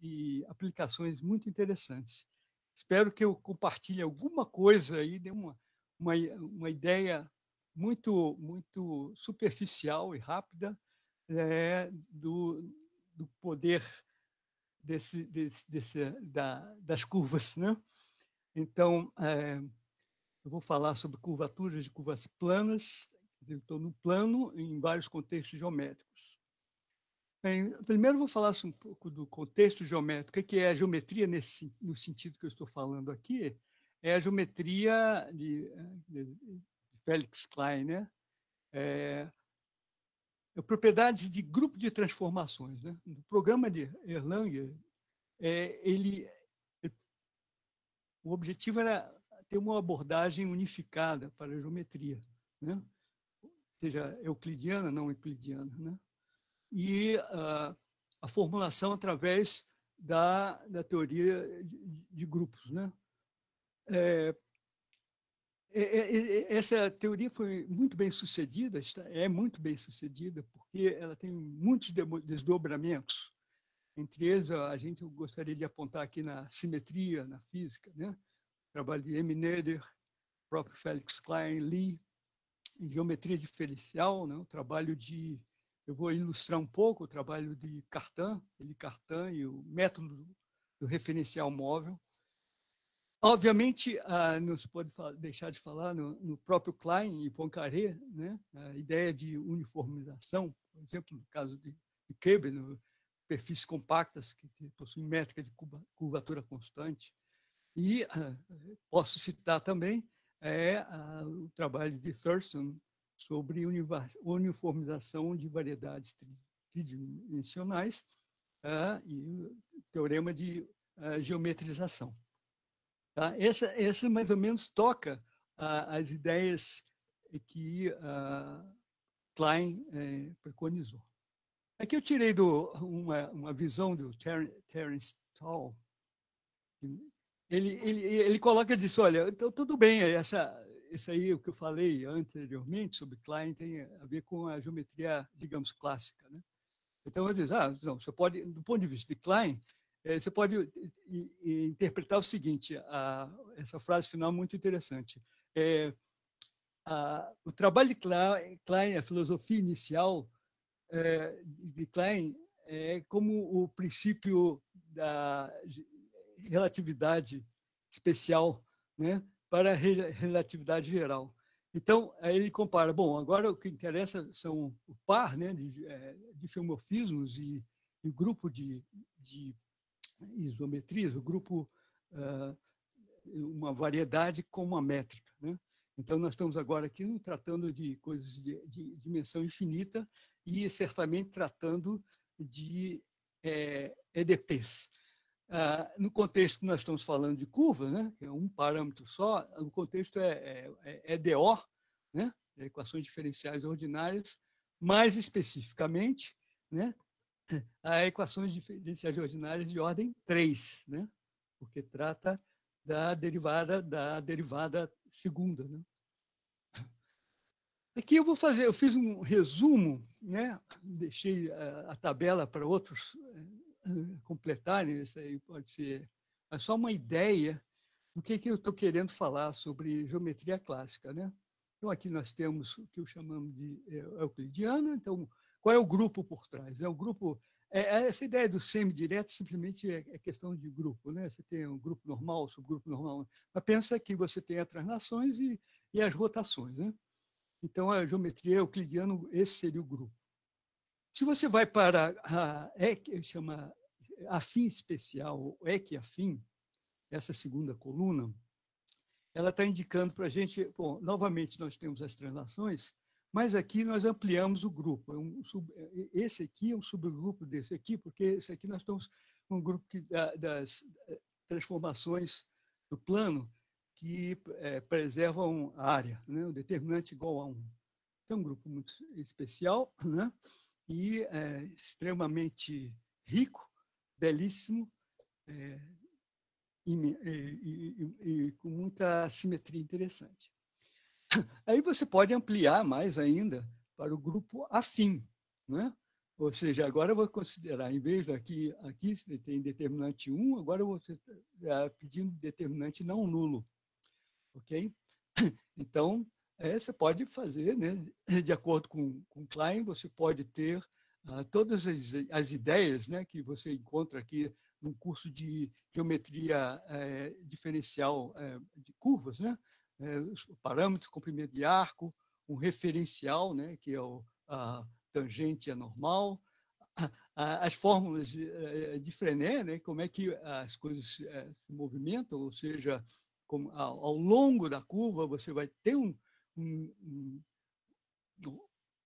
e aplicações muito interessantes. Espero que eu compartilhe alguma coisa aí, dê uma ideia muito superficial e rápida do poder das curvas, né? Então, eu vou falar sobre curvaturas de curvas planas. Eu estou no plano em vários contextos geométricos. Bem, primeiro vou falar um pouco do contexto geométrico. O que é a geometria no sentido que eu estou falando aqui? É a geometria de Felix Klein, né? Propriedades de grupo de transformações, né? No programa de Erlanger, o objetivo era ter uma abordagem unificada para a geometria, né? Seja euclidiana, não euclidiana, né? E a formulação através da teoria de grupos, né? Essa teoria foi muito bem sucedida, é muito bem sucedida, porque ela tem muitos desdobramentos. Entre eles, eu gostaria de apontar aqui na simetria, na física, né? O trabalho de M. Noether, próprio Felix Klein, Lee, em geometria diferencial, né? O trabalho de... Eu vou ilustrar um pouco o trabalho de Cartan, e o método do referencial móvel. Obviamente, não se pode deixar de falar no próprio Klein e Poincaré, né? A ideia de uniformização, por exemplo, no caso de Kepler, perfis compactas que possuem métrica de curvatura constante. E posso citar também o trabalho de Thurston sobre uniformização de variedades tridimensionais e o teorema de geometrização. Tá? Essa mais ou menos toca as ideias que Klein preconizou. Aqui eu tirei uma visão do Terence Tao. Ele coloca disso, olha, então tudo bem, isso aí o que eu falei anteriormente sobre Klein tem a ver com a geometria, digamos, clássica, né? Então eu disse, não, você pode, do ponto de vista de Klein, você pode interpretar o seguinte, essa frase final muito interessante. O trabalho de Klein, a filosofia inicial de Klein, é como o princípio da relatividade especial, né, para a relatividade geral. Então, aí ele compara, bom, agora o que interessa são o par, né, de filomorfismos e o grupo de isometrias, o grupo, uma variedade com uma métrica, né? Então, nós estamos agora aqui tratando de coisas de dimensão infinita e, certamente, tratando de EDPs. No contexto que nós estamos falando de curva, né, que é um parâmetro só, o contexto é EDO, né, equações diferenciais ordinárias, mais especificamente, né, a equações diferenciais ordinárias de ordem 3, né, porque trata da derivada segunda, né. Aqui eu fiz um resumo, né, deixei a tabela para outros completarem, isso aí pode ser só uma ideia do que eu estou querendo falar sobre geometria clássica, né? Então, aqui nós temos o que eu chamamos de euclidiana. Então, qual é o grupo por trás? O grupo, essa ideia do semidireto simplesmente é questão de grupo, né? Você tem um grupo normal, subgrupo normal, mas pensa que você tem as translações e as rotações, né? Então, a geometria euclidiana, esse seria o grupo. Se você vai para chama afim especial, equiafim, essa segunda coluna, ela está indicando para a gente, bom, novamente nós temos as translações, mas aqui nós ampliamos o grupo. Esse aqui é um subgrupo desse aqui, porque esse aqui nós estamos com um grupo das transformações do plano que preservam a área, né? O determinante igual a 1. Então, é um grupo muito especial, né? E extremamente rico, belíssimo, e com muita simetria interessante. Aí você pode ampliar mais ainda para o grupo afim, né? Ou seja, agora eu vou considerar, em vez aqui você tem determinante 1, agora eu vou pedindo determinante não nulo. Ok? Então, você pode fazer, né? De acordo com Klein, você pode ter todas as ideias, né, que você encontra aqui num curso de geometria diferencial de curvas, né? Os parâmetros, comprimento de arco, um referencial, né, que é a tangente anormal, as fórmulas de Frenet, né, como é que as coisas se movimentam, ou seja, ao longo da curva você vai ter um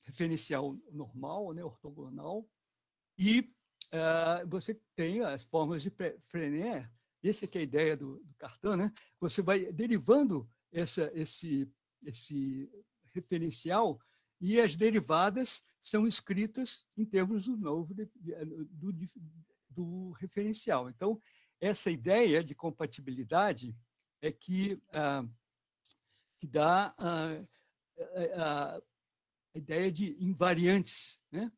referencial normal, né, ortogonal, e você tem as fórmulas de Frenet, essa que é a ideia do Cartan, né? Você vai derivando esse referencial e as derivadas são escritas em termos do referencial. Então, essa ideia de compatibilidade é que dá a ideia de invariantes, né?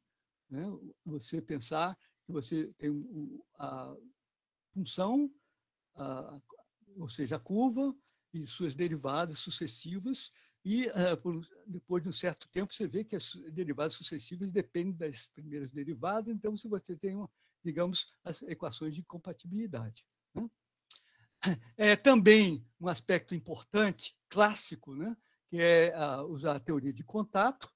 Você pensar que você tem a função, ou seja, a curva e suas derivadas sucessivas, e depois de um certo tempo você vê que as derivadas sucessivas dependem das primeiras derivadas, então se você tem, digamos, as equações de compatibilidade. Né? Também um aspecto importante, clássico, né, que é usar a teoria de contato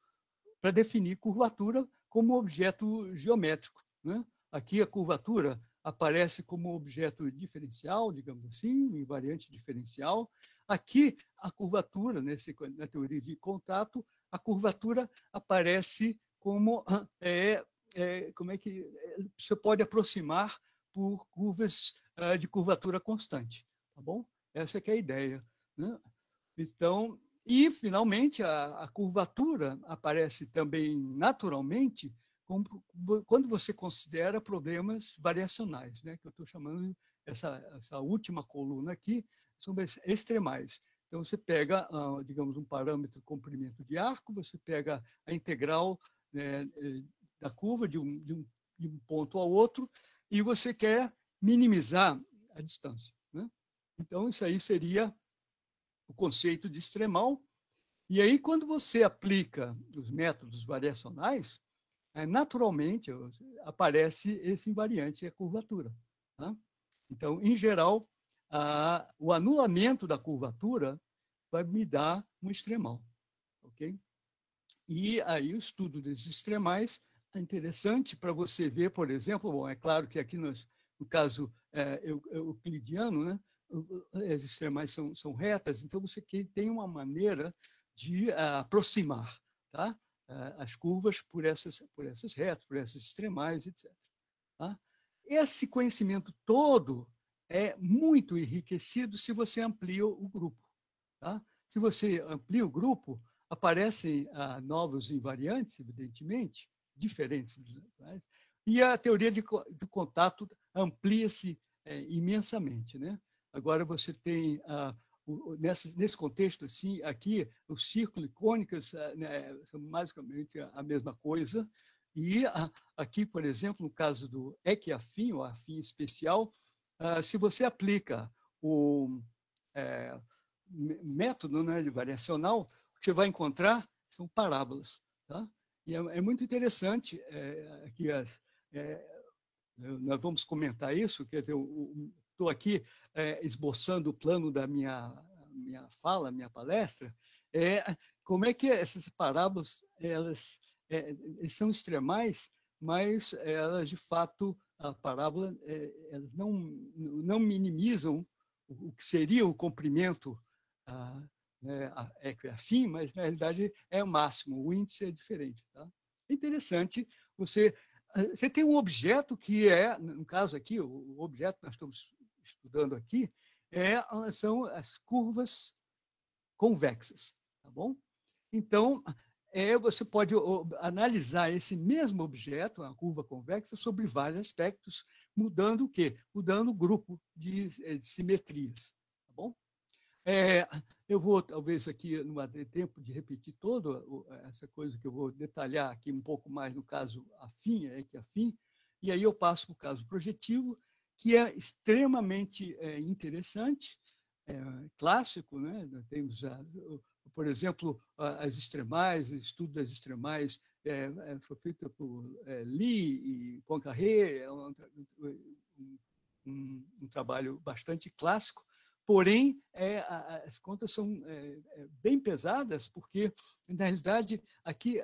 para definir curvatura como objeto geométrico. Né? Aqui a curvatura aparece como objeto diferencial, digamos assim, um invariante diferencial. Aqui a curvatura, na teoria de contato, a curvatura aparece como como é que você pode aproximar por curvas de curvatura constante, tá bom? Essa que é a ideia, né? Então, e finalmente a curvatura aparece também naturalmente quando você considera problemas variacionais, né? Que eu estou chamando essa última coluna aqui são extremais. Então você pega, digamos, um parâmetro comprimento de arco, você pega a integral, né, da curva de um ponto ao outro e você quer minimizar a distância, né? Então isso aí seria o conceito de extremal. E aí, quando você aplica os métodos variacionais, naturalmente aparece esse invariante, a curvatura. Tá? Então, em geral, o anulamento da curvatura vai me dar um extremal. Okay? E aí o estudo desses extremais é interessante para você ver, por exemplo, bom, é claro que aqui no caso euclidiano, né, as extremais são retas, então você tem uma maneira de aproximar, tá? As curvas por essas retas, por essas extremais, etc. Tá? Esse conhecimento todo é muito enriquecido se você amplia o grupo. Tá? Se você amplia o grupo, aparecem novos invariantes, evidentemente, diferentes dos atuais, e a teoria de contato amplia-se imensamente. Né? Agora você tem, nesse contexto, assim, aqui, o círculo e cônicas né, são basicamente a mesma coisa, e aqui, por exemplo, no caso do equiafim, ou afim especial, se você aplica o método, né, de variacional, o que você vai encontrar são parábolas. Tá? E é muito interessante que nós vamos comentar isso, quer dizer, estou aqui esboçando o plano da minha fala, minha palestra, como é que essas parábolas elas são extremais, mas elas, de fato, a parábola, elas não minimizam o que seria o comprimento né, afim, mas na realidade é o máximo, o índice é diferente. Tá? É interessante, você tem um objeto que no caso aqui, o objeto que nós estamos estudando aqui, são as curvas convexas, tá bom? Então, você pode analisar esse mesmo objeto, a curva convexa, sobre vários aspectos, mudando o quê? Mudando o grupo de simetrias, tá bom? Eu vou, talvez, aqui, não vai ter tempo de repetir toda essa coisa que eu vou detalhar aqui um pouco mais no caso afim, que é afim, e aí eu passo para o caso projetivo, que é extremamente interessante, clássico, né? Temos, por exemplo, as extremais, o estudo das extremais foi feito por Lee e Poincaré, é um trabalho bastante clássico, porém, as contas são bem pesadas, porque, na realidade, aqui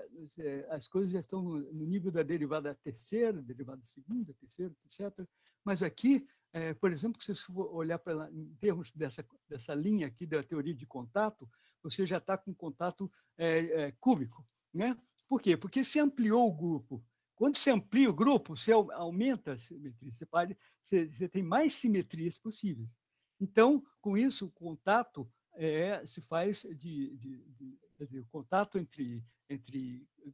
as coisas já estão no nível da derivada terceira, derivada segunda, terceira, etc. Mas aqui, por exemplo, se você for olhar em termos dessa linha aqui da teoria de contato, você já está com contato cúbico, né? Por quê? Porque se ampliou o grupo. Quando você amplia o grupo, você aumenta a simetria, você tem mais simetrias possíveis. Então, com isso, o contato se faz quer dizer, o contato entre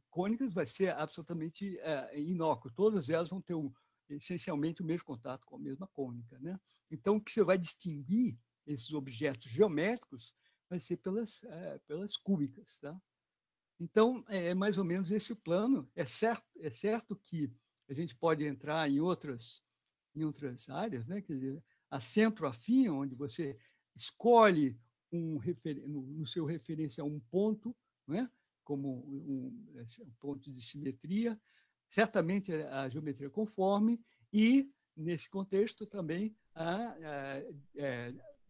cônicas vai ser absolutamente inócuo. Todas elas vão ter essencialmente o mesmo contato com a mesma cônica, né? Então, o que você vai distinguir esses objetos geométricos vai ser pelas cúbicas, tá? Então, é mais ou menos esse o plano. É certo que a gente pode entrar em outras áreas, né? Quer dizer, a centro-afim, onde você escolhe no seu referencial um ponto, né? Como um ponto de simetria, certamente a geometria conforme, e, nesse contexto, também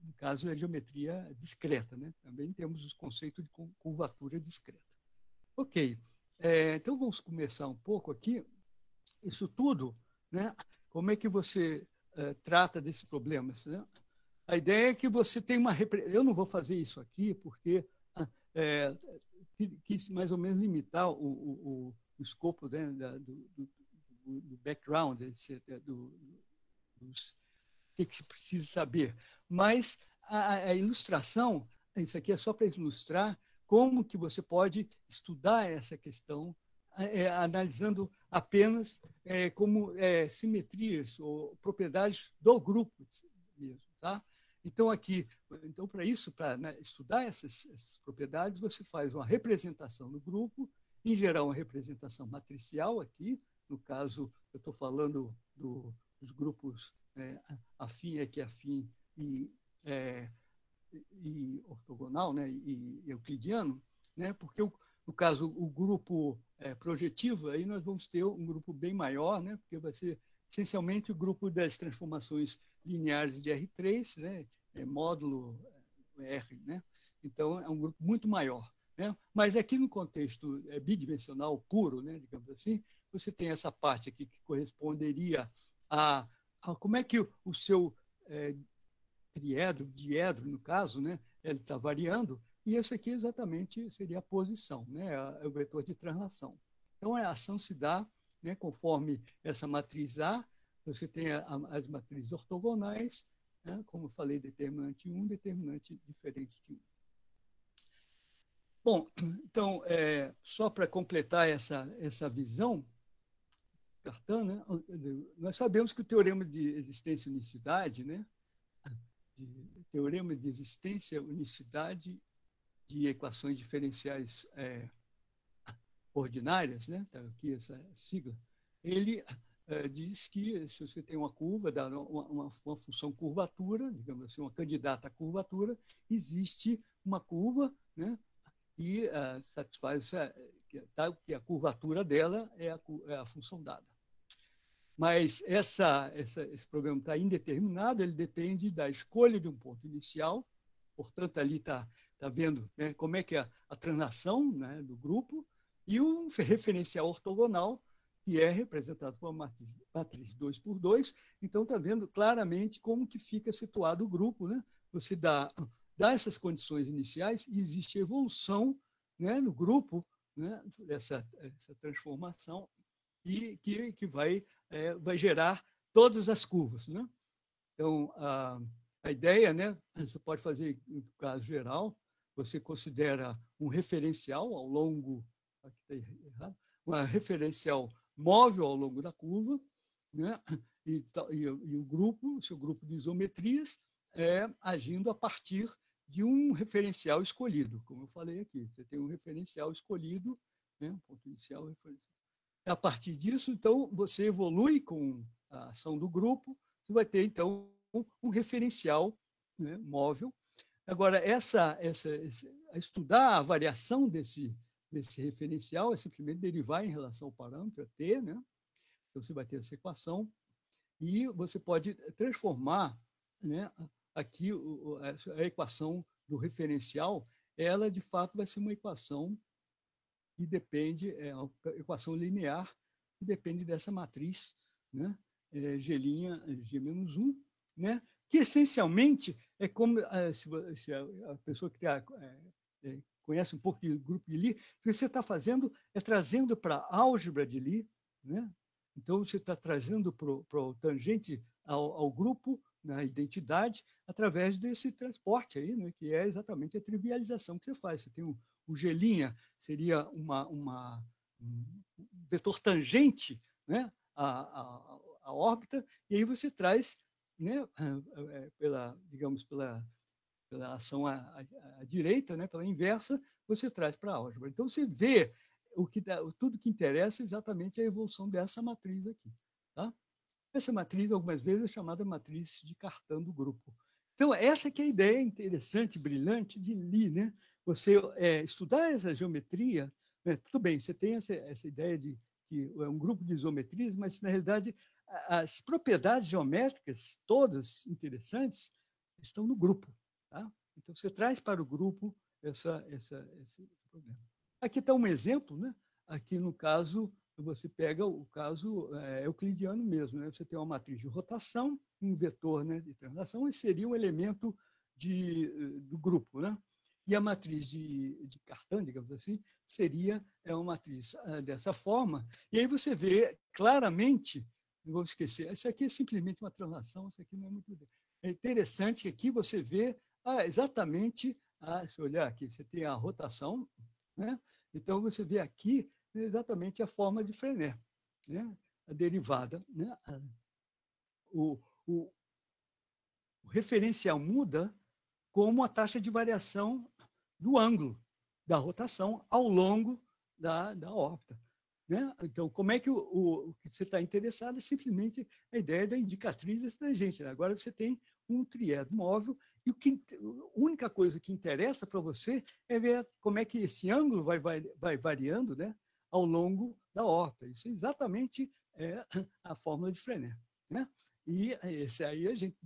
no caso da geometria discreta, né? Também temos os conceitos de curvatura discreta. Ok, então vamos começar um pouco aqui. Isso tudo, né? Como é que você trata desses problemas, né? A ideia é que você tem uma... Eu não vou fazer isso aqui, porque quis mais ou menos limitar o escopo, né, do background, etc., dos que se precisa saber. Mas a ilustração, isso aqui é só para ilustrar como que você pode estudar essa questão analisando apenas como simetrias ou propriedades do grupo mesmo, tá? Então, para isso, para estudar essas propriedades, você faz uma representação do grupo, em geral, uma representação matricial aqui, no caso, eu estou falando dos grupos afim, equiafim e ortogonal, né, e euclidiano, né, porque no caso o grupo projetivo, aí nós vamos ter um grupo bem maior, né, porque vai ser essencialmente o grupo das transformações lineares de R3, né, módulo R, né, então é um grupo muito maior, né, mas aqui no contexto bidimensional puro, né, digamos assim, você tem essa parte aqui que corresponderia a como é que o seu triedro, diedro, no caso, né, ele está variando, e esse aqui exatamente seria a posição, né, é o vetor de translação. Então, a ação se dá, né, conforme essa matriz A, você tem as matrizes ortogonais, né, como eu falei, determinante 1, determinante diferente de 1. Bom, então, só para completar essa visão, Cartan, né, nós sabemos que o teorema de existência e unicidade, né, teorema de existência, unicidade de equações diferenciais ordinárias, né? Tá aqui essa sigla. Ele diz que se você tem uma curva, dá uma função curvatura, digamos assim, uma candidata à curvatura, existe uma curva, né? E satisfaz que a curvatura dela é a função dada. Mas esse problema está indeterminado, ele depende da escolha de um ponto inicial, portanto, ali está vendo, né, como é que é a translação, né, do grupo, e um referencial ortogonal, que é representado por uma matriz 2 por 2, então está vendo claramente como que fica situado o grupo, né? Você dá essas condições iniciais e existe evolução, né, no grupo, né, essa transformação, e que vai gerar todas as curvas, né? Então, a ideia, né, você pode fazer, no caso geral, você considera um referencial ao longo, aqui está errado, uma referencial móvel ao longo da curva, né, e o grupo, o seu grupo de isometrias, agindo a partir de um referencial escolhido, como eu falei aqui. Você tem um referencial escolhido, né? Um ponto inicial, referencial. A partir disso, então, você evolui com a ação do grupo, você vai ter, então, um referencial, né, móvel. Agora, estudar a variação desse referencial é simplesmente derivar em relação ao parâmetro, t, né? Então, você vai ter essa equação e você pode transformar, né, aqui a equação do referencial, ela, de fato, vai ser uma equação que depende, uma equação linear, que depende dessa matriz, né, G', né, que essencialmente é como, se a pessoa que conhece um pouco de grupo de Lie, o que você está fazendo é trazendo para a álgebra de Lie, né? Então, você está trazendo para o tangente ao grupo, na identidade, através desse transporte aí, né, que é exatamente a trivialização que você faz. Você tem o G', seria um vetor tangente, né, à órbita, e aí você traz, né, digamos, pela ação à direita, né, pela inversa, você traz para a álgebra. Então, você vê tudo que interessa exatamente a evolução dessa matriz aqui. Tá? Essa matriz, algumas vezes, é chamada matriz de Cartan do grupo. Então, essa que é a ideia interessante, brilhante de Lie, né? Você estudar essa geometria, né? Tudo bem, você tem essa ideia de que é um grupo de isometrias, mas, na realidade, as propriedades geométricas, todas interessantes, estão no grupo. Tá? Então, você traz para o grupo esse problema. Aqui está um exemplo, né? Aqui, no caso, você pega o caso euclidiano mesmo, né? Você tem uma matriz de rotação, um vetor, né, de translação, e seria um elemento do grupo, né? E a matriz de Cartan, digamos assim, seria uma matriz dessa forma. E aí você vê claramente, não vou esquecer, isso aqui é simplesmente uma translação, isso aqui não é muito... É interessante que aqui você vê exatamente, se olhar aqui, você tem a rotação, né? Então você vê aqui exatamente a forma de Frenet, né? A derivada, né? O referencial muda como a taxa de variação do ângulo da rotação ao longo da órbita, né? Então, como é que o que você está interessado é simplesmente a ideia da indicatriz tangente. Né? Agora você tem um triedro móvel e a única coisa que interessa para você é ver como é que esse ângulo vai variando, né, ao longo da órbita. Isso é exatamente a fórmula de Frenet, né? E esse aí a gente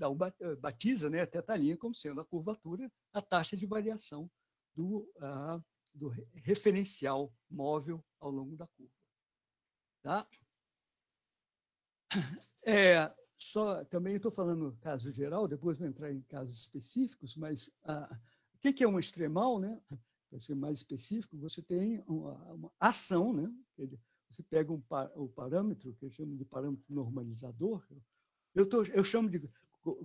batiza, né, a teta-linha como sendo a curvatura, a taxa de variação do referencial móvel ao longo da curva. Tá? Também estou falando caso geral, depois vou entrar em casos específicos, mas o que é um extremal, né? Para ser mais específico, você tem uma ação, né? Você pega o parâmetro, que eu chamo de parâmetro normalizador, eu chamo de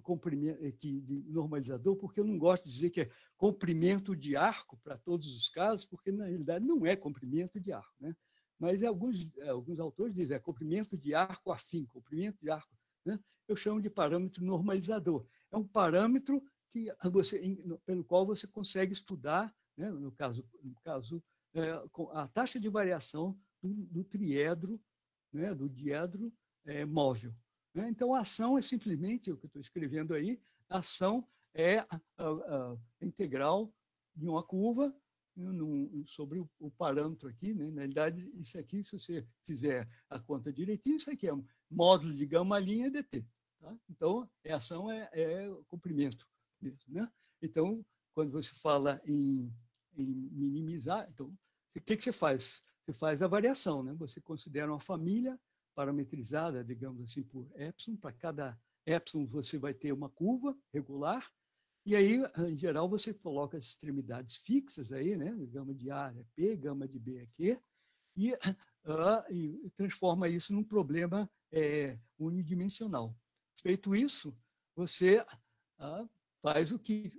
comprimento de normalizador, porque eu não gosto de dizer que é comprimento de arco para todos os casos, porque na realidade não é comprimento de arco, né? Mas alguns autores dizem comprimento de arco afim, comprimento de arco, né? Eu chamo de parâmetro normalizador. É um parâmetro pelo qual você consegue estudar, né, no caso a taxa de variação do triedro, né, do diedro móvel. Né? Então, a ação é simplesmente o que eu estou escrevendo aí. A ação é a integral de uma curva sobre o parâmetro aqui, né? Na realidade, isso aqui, se você fizer a conta direitinho, isso aqui é um módulo de gama' dt. Tá? Então, a ação é o comprimento mesmo, né? Então, quando você fala em minimizar, então, o que você faz? Você faz a variação, né? Você considera uma família parametrizada, digamos assim, por epsilon. Para cada epsilon, você vai ter uma curva regular. E aí, em geral, você coloca as extremidades fixas aí, né? Gama de A é P, gama de B é Q, e transforma isso num problema unidimensional. Feito isso, você faz o que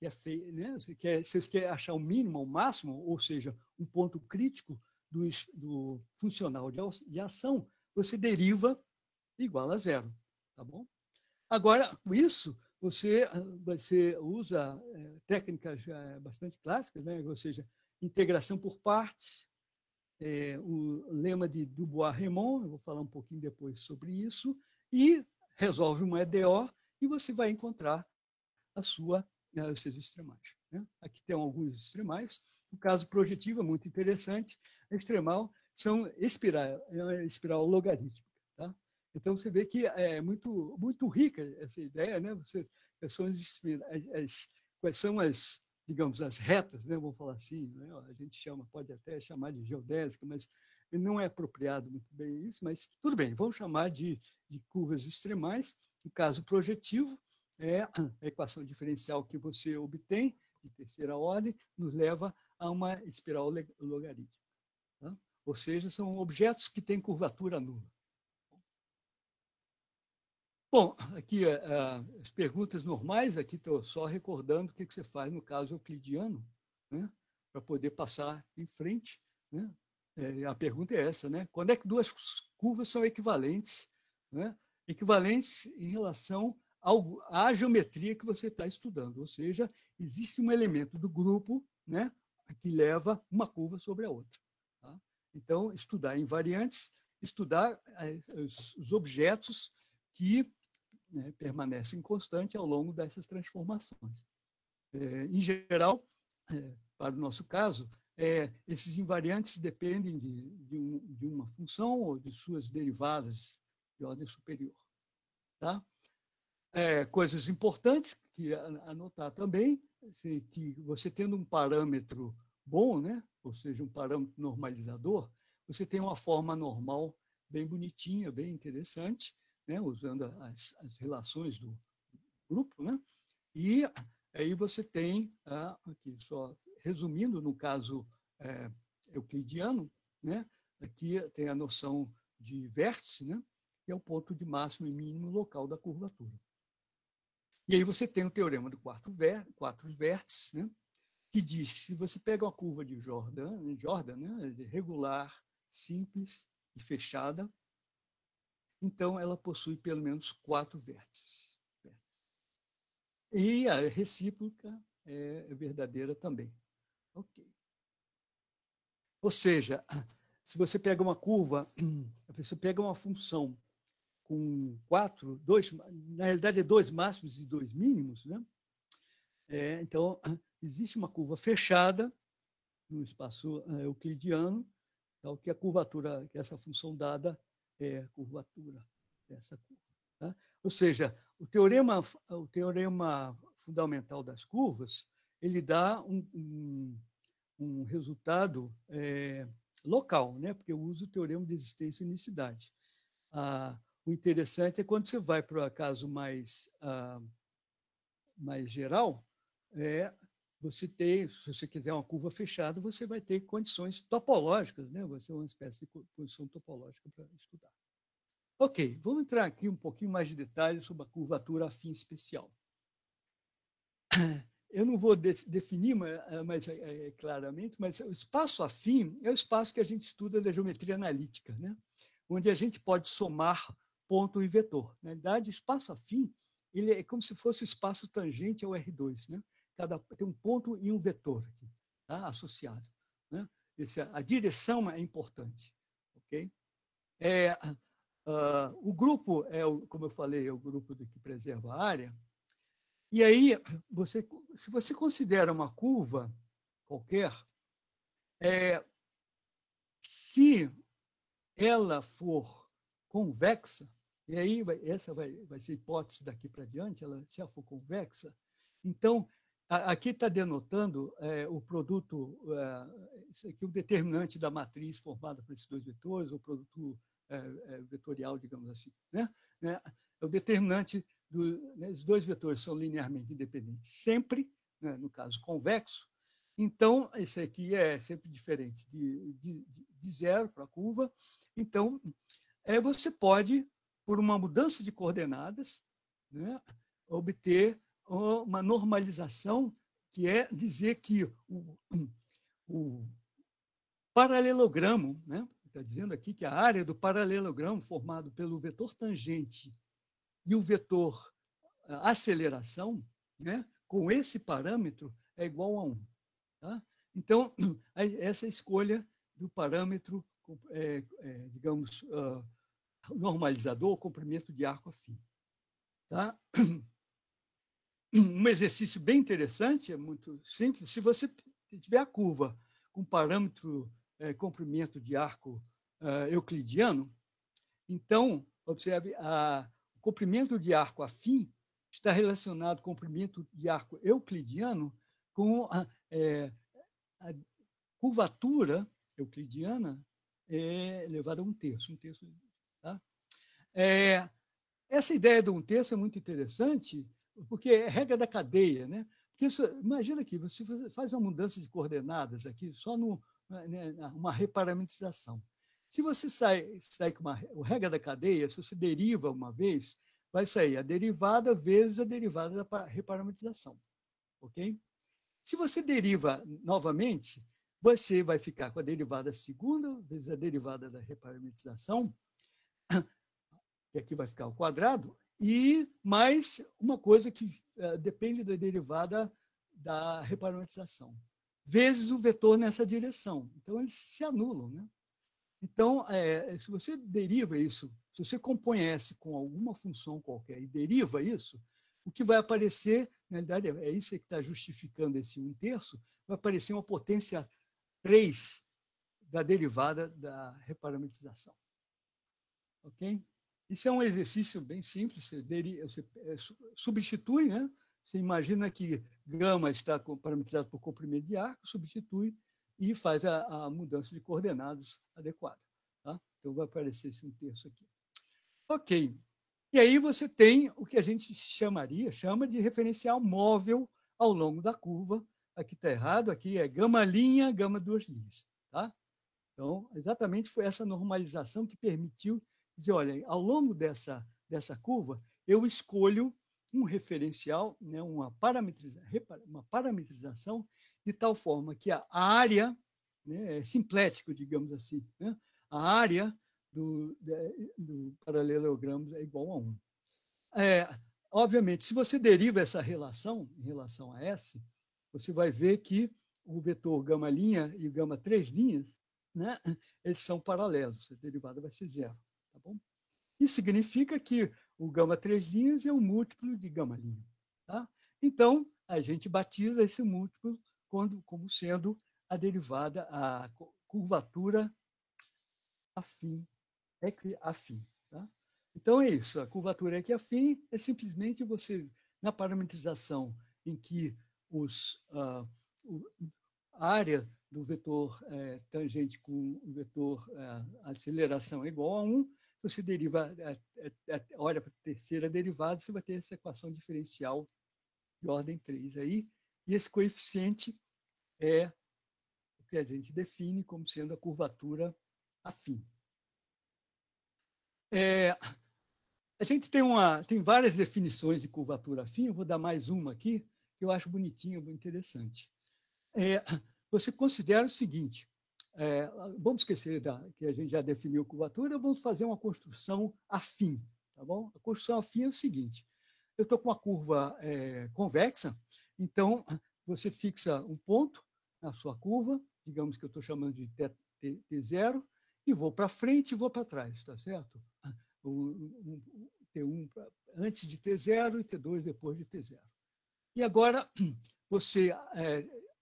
é feito, né? Se você quer achar o mínimo, o máximo, ou seja, um ponto crítico do funcional de ação, você deriva igual a zero, tá bom? Agora, com isso, você usa técnicas bastante clássicas, né? Ou seja, integração por partes, o lema de Dubois-Reymond, eu vou falar um pouquinho depois sobre isso, e resolve uma EDO e você vai encontrar os seus extremais. Né? Aqui tem alguns extremais. O caso projetivo é muito interessante. A extremal é uma espiral logarítmica. Tá? Então, você vê que é muito, muito rica essa ideia. Né? Quais são digamos, as retas, né? Vamos falar assim, né? A gente pode até chamar de geodésica, mas não é apropriado muito bem isso, mas tudo bem, vamos chamar de curvas extremais. No caso projetivo, a equação diferencial que você obtém, de terceira ordem, nos leva a uma espiral logarítmica. Tá? Ou seja, são objetos que têm curvatura nula. Bom, aqui as perguntas normais, aqui estou só recordando o que você faz no caso euclidiano, né, para poder passar em frente. Né? A pergunta é essa, né? Quando é que duas curvas são equivalentes? Né? Equivalentes em relação à geometria que você está estudando, ou seja, existe um elemento do grupo, né, que leva uma curva sobre a outra. Tá? Então, estudar invariantes, estudar os objetos que permanecem constantes ao longo dessas transformações. Em geral, para o nosso caso, esses invariantes dependem de uma função ou de suas derivadas de ordem superior. Tá? Coisas importantes que anotar também, que você tendo um parâmetro bom, né? Ou seja, um parâmetro normalizador, você tem uma forma normal bem bonitinha, bem interessante, né? Usando as relações do grupo, né? E aí você tem, aqui só resumindo, no caso euclidiano, né? Aqui tem a noção de vértice, né? Que é o ponto de máximo e mínimo local da curvatura. E aí você tem o teorema do quatro vértices, né? Que diz que se você pega uma curva de Jordan, né? Regular, simples e fechada, então ela possui pelo menos 4 vértices. E a recíproca é verdadeira também. Ok. Ou seja, se você pega uma curva, você pega uma função com 2, na realidade é 2 máximos e 2 mínimos, né? Então, existe uma curva fechada no espaço euclidiano, então, que a curvatura, que essa função dada é a curvatura dessa curva. Tá? Ou seja, o teorema fundamental das curvas, ele dá um resultado local, né? Porque eu uso o teorema de existência e unicidade. O interessante é quando você vai para o caso mais geral, você tem, se você quiser uma curva fechada, você vai ter condições topológicas, né? Vai ser uma espécie de condição topológica para estudar. Ok, vamos entrar aqui um pouquinho mais de detalhes sobre a curvatura afim especial. Eu não vou definir claramente, mas o espaço afim é o espaço que a gente estuda da geometria analítica, né? Onde a gente pode somar ponto e vetor. Na realidade, o espaço afim ele é como se fosse o espaço tangente ao R2. Né? Tem um ponto e um vetor aqui, tá? Associado. Né? A direção é importante. Okay? O grupo, como eu falei, é o grupo que preserva a área. E aí, se você considera uma curva qualquer, se ela for convexa, e aí essa vai ser a hipótese daqui para diante, se ela for convexa, então aqui está denotando o produto, isso aqui é o determinante da matriz formada por esses dois vetores, o produto vetorial, digamos assim. Né? É o determinante os dois vetores são linearmente independentes sempre, né, no caso convexo, então esse aqui é sempre diferente de zero para a curva. Então, você pode, por uma mudança de coordenadas, né, obter uma normalização, que é dizer que o paralelogramo, né, está dizendo aqui que a área do paralelogramo formado pelo vetor tangente e o vetor aceleração, né, com esse parâmetro é igual a 1. Tá? Então, essa escolha do parâmetro, digamos, normalizador, comprimento de arco afim. Tá? Um exercício bem interessante, é muito simples. Se você tiver a curva com parâmetro comprimento de arco euclidiano, então, observe, o comprimento de arco afim está relacionado com o comprimento de arco euclidiano com a curvatura euclidiana elevada a 1/3. Tá? Essa ideia de 1/3 é muito interessante, porque é regra da cadeia, né? Porque imagina que você faz uma mudança de coordenadas aqui só uma reparametrização. Se você sai com uma regra da cadeia, se você deriva uma vez, vai sair a derivada vezes a derivada da reparametrização. Ok? Se você deriva novamente, você vai ficar com a derivada segunda vezes a derivada da reparametrização, que aqui vai ficar ao quadrado, e mais uma coisa que depende da derivada da reparametrização, vezes o vetor nessa direção. Então, eles se anulam. Né? Então, se você deriva isso, se você compõe S com alguma função qualquer e deriva isso, o que vai aparecer, na realidade, é isso que está justificando esse 1/3, vai aparecer uma potência 3 da derivada da reparametrização. Ok? Isso é um exercício bem simples, você substitui, né? Você imagina que gama está parametrizado por comprimento de arco, substitui e faz a mudança de coordenadas adequada. Tá? Então, vai aparecer esse 1/3 aqui. Ok. E aí você tem o que a gente chama de referencial móvel ao longo da curva. Aqui está errado, aqui é gama linha, gama duas linhas. Tá? Então, exatamente foi essa normalização que permitiu dizer, olha, ao longo dessa curva, eu escolho um referencial, né, uma parametrização de tal forma que a área, né, é simplético, digamos assim, né, a área do paralelogramo é igual a 1. Obviamente, se você deriva essa relação em relação a S, você vai ver que o vetor gama linha e gama 3 linhas, né, eles são paralelos, a derivada vai ser 0. Tá bom? Isso significa que o gama 3 linhas é um múltiplo de gama linha. Tá? Então, a gente batiza esse múltiplo como sendo a derivada, a curvatura afim, equiafim. Tá? Então, é isso. A curvatura equiafim é simplesmente você, na parametrização em que a área do vetor tangente com o vetor aceleração é igual a 1, você deriva, olha para a terceira derivada, você vai ter essa equação diferencial de ordem 3 aí, e esse coeficiente é o que a gente define como sendo a curvatura afim. A gente tem várias definições de curvatura afim, eu vou dar mais uma aqui, que eu acho bonitinha, interessante. Você considera o seguinte, vamos esquecer que a gente já definiu curvatura, vamos fazer uma construção afim. Tá bom? A construção afim é o seguinte, eu estou com uma curva convexa, então você fixa um ponto na sua curva, digamos que eu estou chamando de T0, e vou para frente e vou para trás, tá certo? T1 antes de T0 e T2 depois de T0. E agora você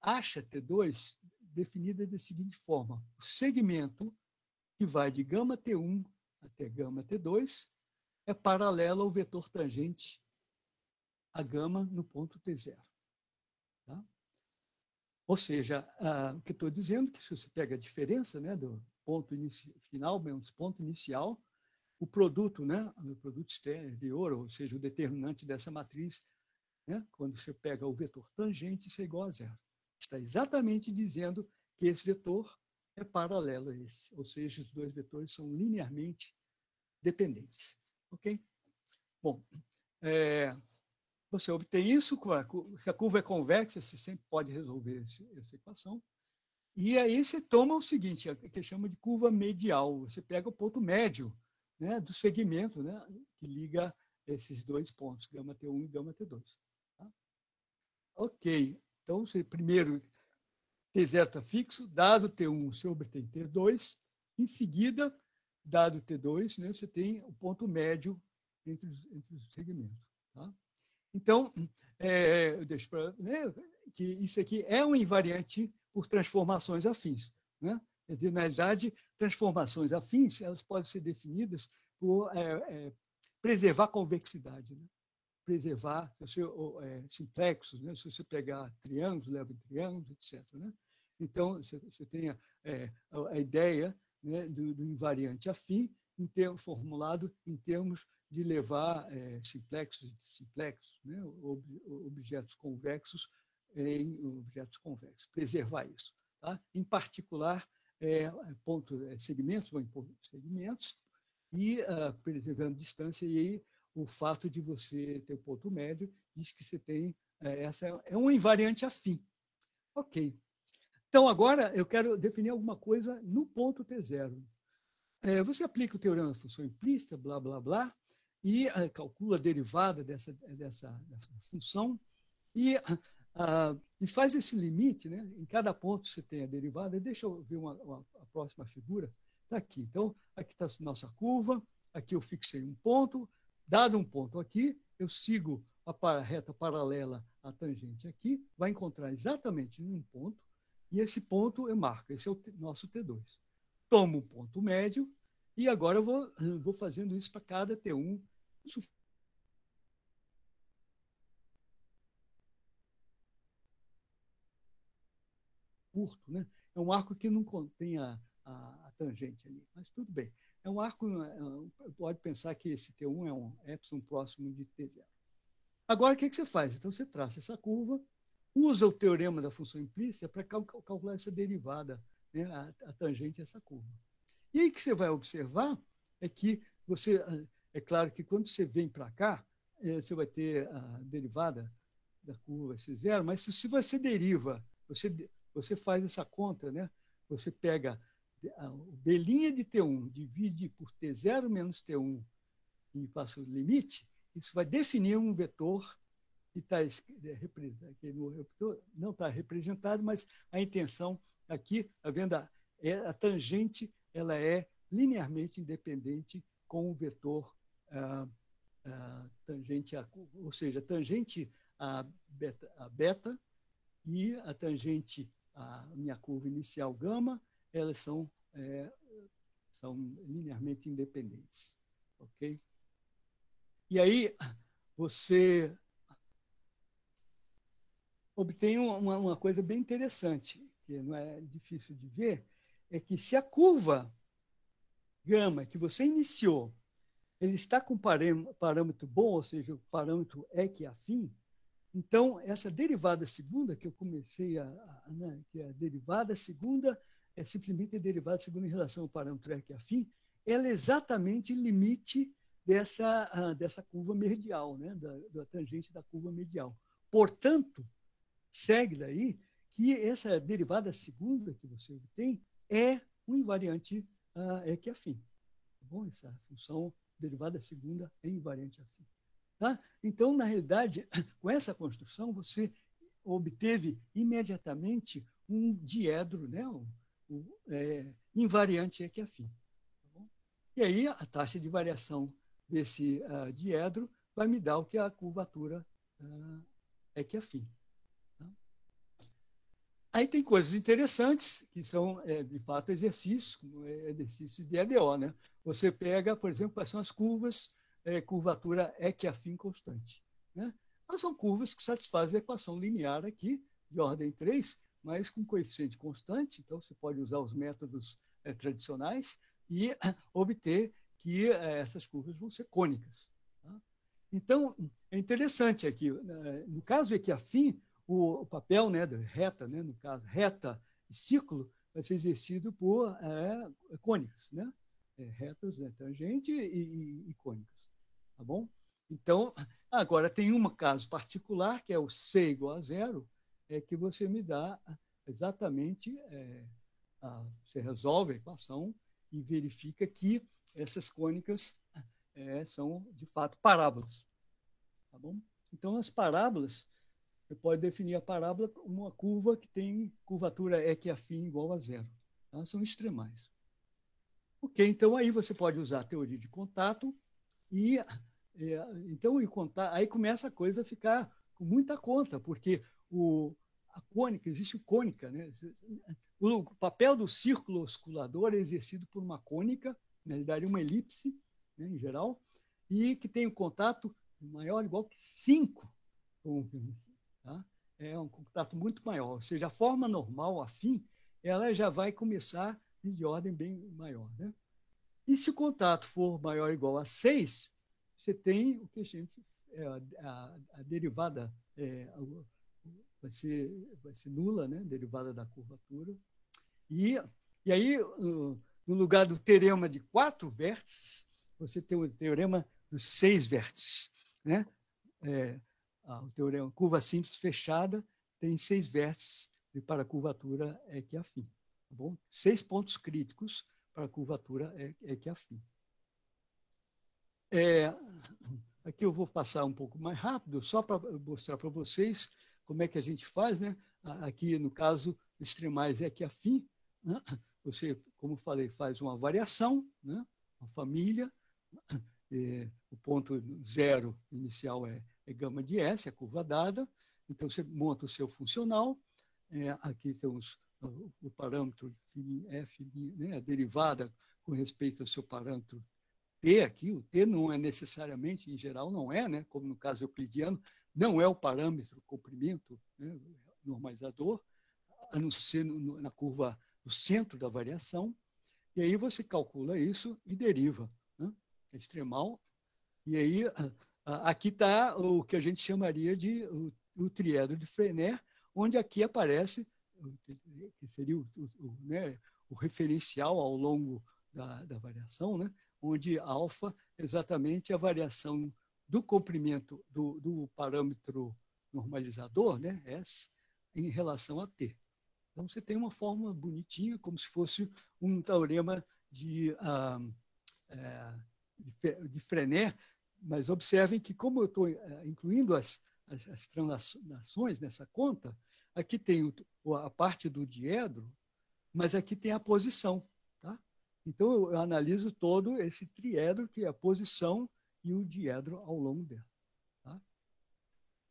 acha T2 definida da seguinte forma, o segmento que vai de gama T1 até gama T2 é paralelo ao vetor tangente a gama no ponto T0. Tá? Ou seja, o que estou dizendo é que se você pega a diferença, né, do ponto final menos ponto inicial, o produto, né, o produto exterior, ou seja, o determinante dessa matriz, né, quando você pega o vetor tangente, isso é igual a 0. Está exatamente dizendo que esse vetor é paralelo a esse, ou seja, os dois vetores são linearmente dependentes. Ok? Bom, você obtém isso, se a curva é convexa, você sempre pode resolver essa equação. E aí você toma o seguinte, que chama de curva medial. Você pega o ponto médio, né, do segmento, né, que liga esses dois pontos, gama T1 e gama T2. Tá? Ok, então, você, primeiro, T0 está fixo, dado T1, você obtém T2, em seguida, dado T2, né, você tem o ponto médio entre os segmentos. Tá? Então, eu deixo para, né, que isso aqui é um invariante por transformações afins. Né? Quer dizer, na realidade, transformações afins elas podem ser definidas por preservar a convexidade, né? Preservar simplexos, né? Se você pegar triângulos, leva em triângulos, etc. Né? Então, você tem a ideia, né, do invariante afim formulado em termos de levar simplexos, né, objetos convexos em objetos convexos, preservar isso. Tá? Em particular, segmentos, vão impor segmentos, e preservando distância, e aí o fato de você ter o ponto médio diz que você tem, essa é um invariante afim. Ok. Então, agora eu quero definir alguma coisa no ponto T0. Você aplica o teorema da função implícita, blá, blá, blá, e calcula a derivada dessa função, e faz esse limite, né? Em cada ponto você tem a derivada. Deixa eu ver a próxima figura. Está aqui. Então, aqui está a nossa curva, aqui eu fixei um ponto, dado um ponto aqui, eu sigo a reta paralela à tangente aqui, vai encontrar exatamente um ponto, e esse ponto eu marco, esse é o nosso T2. Tomo um ponto médio, e agora eu vou fazendo isso para cada T1. Curto, né? É um arco que não contém a tangente ali, mas tudo bem. É um arco, pode pensar que esse T1 é um epsilon próximo de T0. Agora, o que você faz? Então, você traça essa curva, usa o teorema da função implícita para calcular essa derivada, né, a tangente a essa curva. E aí o que você vai observar é que é claro que quando você vem para cá, você vai ter a derivada da curva vai ser zero, mas se você deriva, você faz essa conta, né? Você pega a B' de T1, divide por T0 menos T1 e passa o limite, isso vai definir um vetor que não está representado, mas a intenção aqui, está vendo? A tangente ela é linearmente independente com o vetor tangente a curva, ou seja, tangente a beta e a tangente a minha curva inicial gama, elas são linearmente independentes. Ok? E aí você obtém uma coisa bem interessante, que não é difícil de ver, é que se a curva gama que você iniciou, ele está com parâmetro bom, ou seja, o parâmetro equiafim, então essa derivada segunda que eu comecei né, que a derivada segunda é simplesmente a derivada segunda em relação ao parâmetro equiafim, ela é exatamente limite dessa curva medial, né, da tangente da curva medial. Portanto, segue daí que essa derivada segunda que você obtém é um invariante equiafim. Tá bom? Essa função derivada segunda é invariante afim. Tá? Então, na realidade, com essa construção, você obteve imediatamente um diedro, né? Invariante equiafim. Tá bom? E aí, a taxa de variação desse diedro vai me dar o que é a curvatura equiafim. Aí tem coisas interessantes, que são, de fato, exercícios, como exercícios de EDO. Né? Você pega, por exemplo, quais são as curvas, curvatura equiafim constante. Né? Elas são curvas que satisfazem a equação linear aqui, de ordem 3, mas com coeficiente constante. Então, você pode usar os métodos tradicionais e obter que essas curvas vão ser cônicas. Tá? Então, é interessante aqui. No caso equiafim, o papel, né, da reta, né, no caso, reta e círculo, vai ser exercido por cônicas, né? Retas, tangente e cônicas. Tá bom? Então, agora tem um caso particular, que é o C igual a zero, que você me dá exatamente, você resolve a equação e verifica que essas cônicas são, de fato, parábolas. Tá bom? Então, as parábolas, você pode definir a parábola como uma curva que tem curvatura equiafim igual a zero. Tá? São extremais. Ok, então aí você pode usar a teoria de contato e então aí começa a coisa a ficar com muita conta, porque a cônica, existe cônica, né? O papel do círculo oscilador é exercido por uma cônica, na realidade uma elipse, né, em geral, e que tem um contato maior ou igual que 5. Tá? É um contato muito maior, ou seja, a forma normal, afim, ela já vai começar de ordem bem maior. Né? E se o contato for maior ou igual a 6, você tem o que a gente... a derivada vai ser nula, né? Derivada da curvatura. E aí, no lugar do teorema de 4 vértices, você tem o teorema dos 6 vértices. Né? O teorema curva simples fechada tem 6 vértices para a curvatura equiafim. Tá bom? 6 pontos críticos para a curvatura equiafim. Aqui eu vou passar um pouco mais rápido, só para mostrar para vocês como é que a gente faz. Né? Aqui, no caso, extremais equiafim, né? Você, como falei, faz uma variação, né? Uma família, o ponto zero inicial é gama de S, a curva dada, então você monta o seu funcional, aqui temos o parâmetro F, né? A derivada com respeito ao seu parâmetro T aqui, o T não é necessariamente, em geral não é, né? Como no caso euclidiano, não é o parâmetro comprimento, né? Normalizador, a não ser na curva do centro da variação, e aí você calcula isso e deriva, né? Extremal, e aí aqui está o que a gente chamaria de o triedro de Freinet, onde aqui aparece, que seria né, o referencial ao longo da variação, né? Onde alfa é exatamente a variação do comprimento do parâmetro normalizador, né, S, em relação a T. Então, você tem uma fórmula bonitinha, como se fosse um teorema de Freinet, mas observem que, como eu estou incluindo as translações nessa conta, aqui tem a parte do diedro, mas aqui tem a posição. Tá? Então, eu analiso todo esse triedro, que é a posição e o diedro ao longo dela. Tá?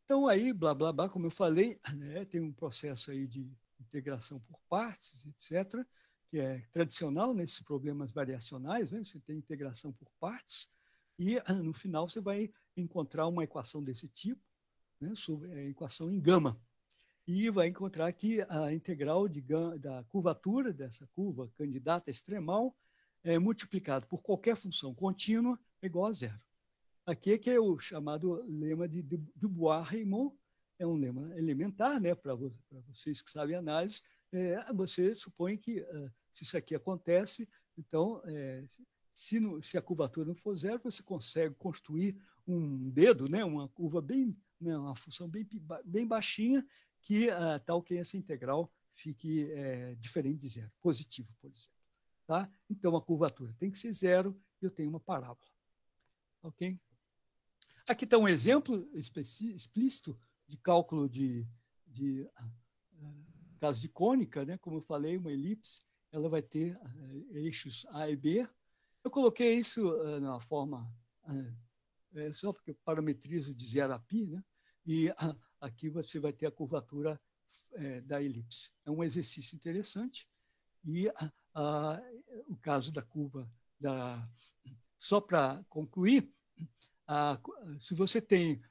Então, aí, blá, blá, blá, como eu falei, né, tem um processo aí de integração por partes, etc., que é tradicional nesses problemas variacionais, né? Você tem integração por partes, e no final você vai encontrar uma equação desse tipo, né? Sobre a equação em gama, e vai encontrar que a integral da curvatura dessa curva candidata extremal multiplicado por qualquer função contínua é igual a zero. Aqui que é o chamado lema de Dubois-Reymond, é um lema elementar, né, para vocês que sabem análise. Você supõe que se isso aqui acontece, então, se a curvatura não for zero, você consegue construir um dedo, né, uma curva bem, né, uma função bem baixinha, que tal que essa integral fique diferente de zero, positivo, por exemplo. Tá? Então, a curvatura tem que ser zero e eu tenho uma parábola. Ok? Aqui está um exemplo explícito de cálculo de caso de cônica, né? Como eu falei, uma elipse, ela vai ter eixos A e B. Eu coloquei isso na forma, só porque eu parametrizo de 0 a π, né? E aqui você vai ter a curvatura da elipse. É um exercício interessante. E o caso da curva, só para concluir, se você tem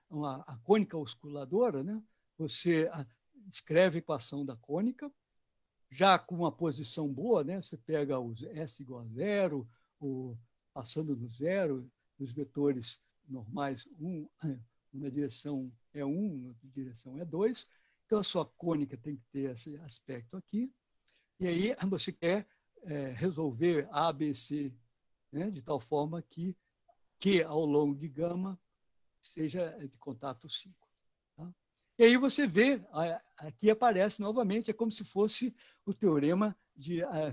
a cônica osciladora, né, você escreve a equação da cônica, já com uma posição boa, né, você pega os S igual a zero, passando no zero, os vetores normais, na direção é 1, na direção é 2, então a sua cônica tem que ter esse aspecto aqui, e aí você quer resolver A, B, C, né, de tal forma que ao longo de gama seja de contato 5. Tá? E aí você vê, aqui aparece novamente, é como se fosse o teorema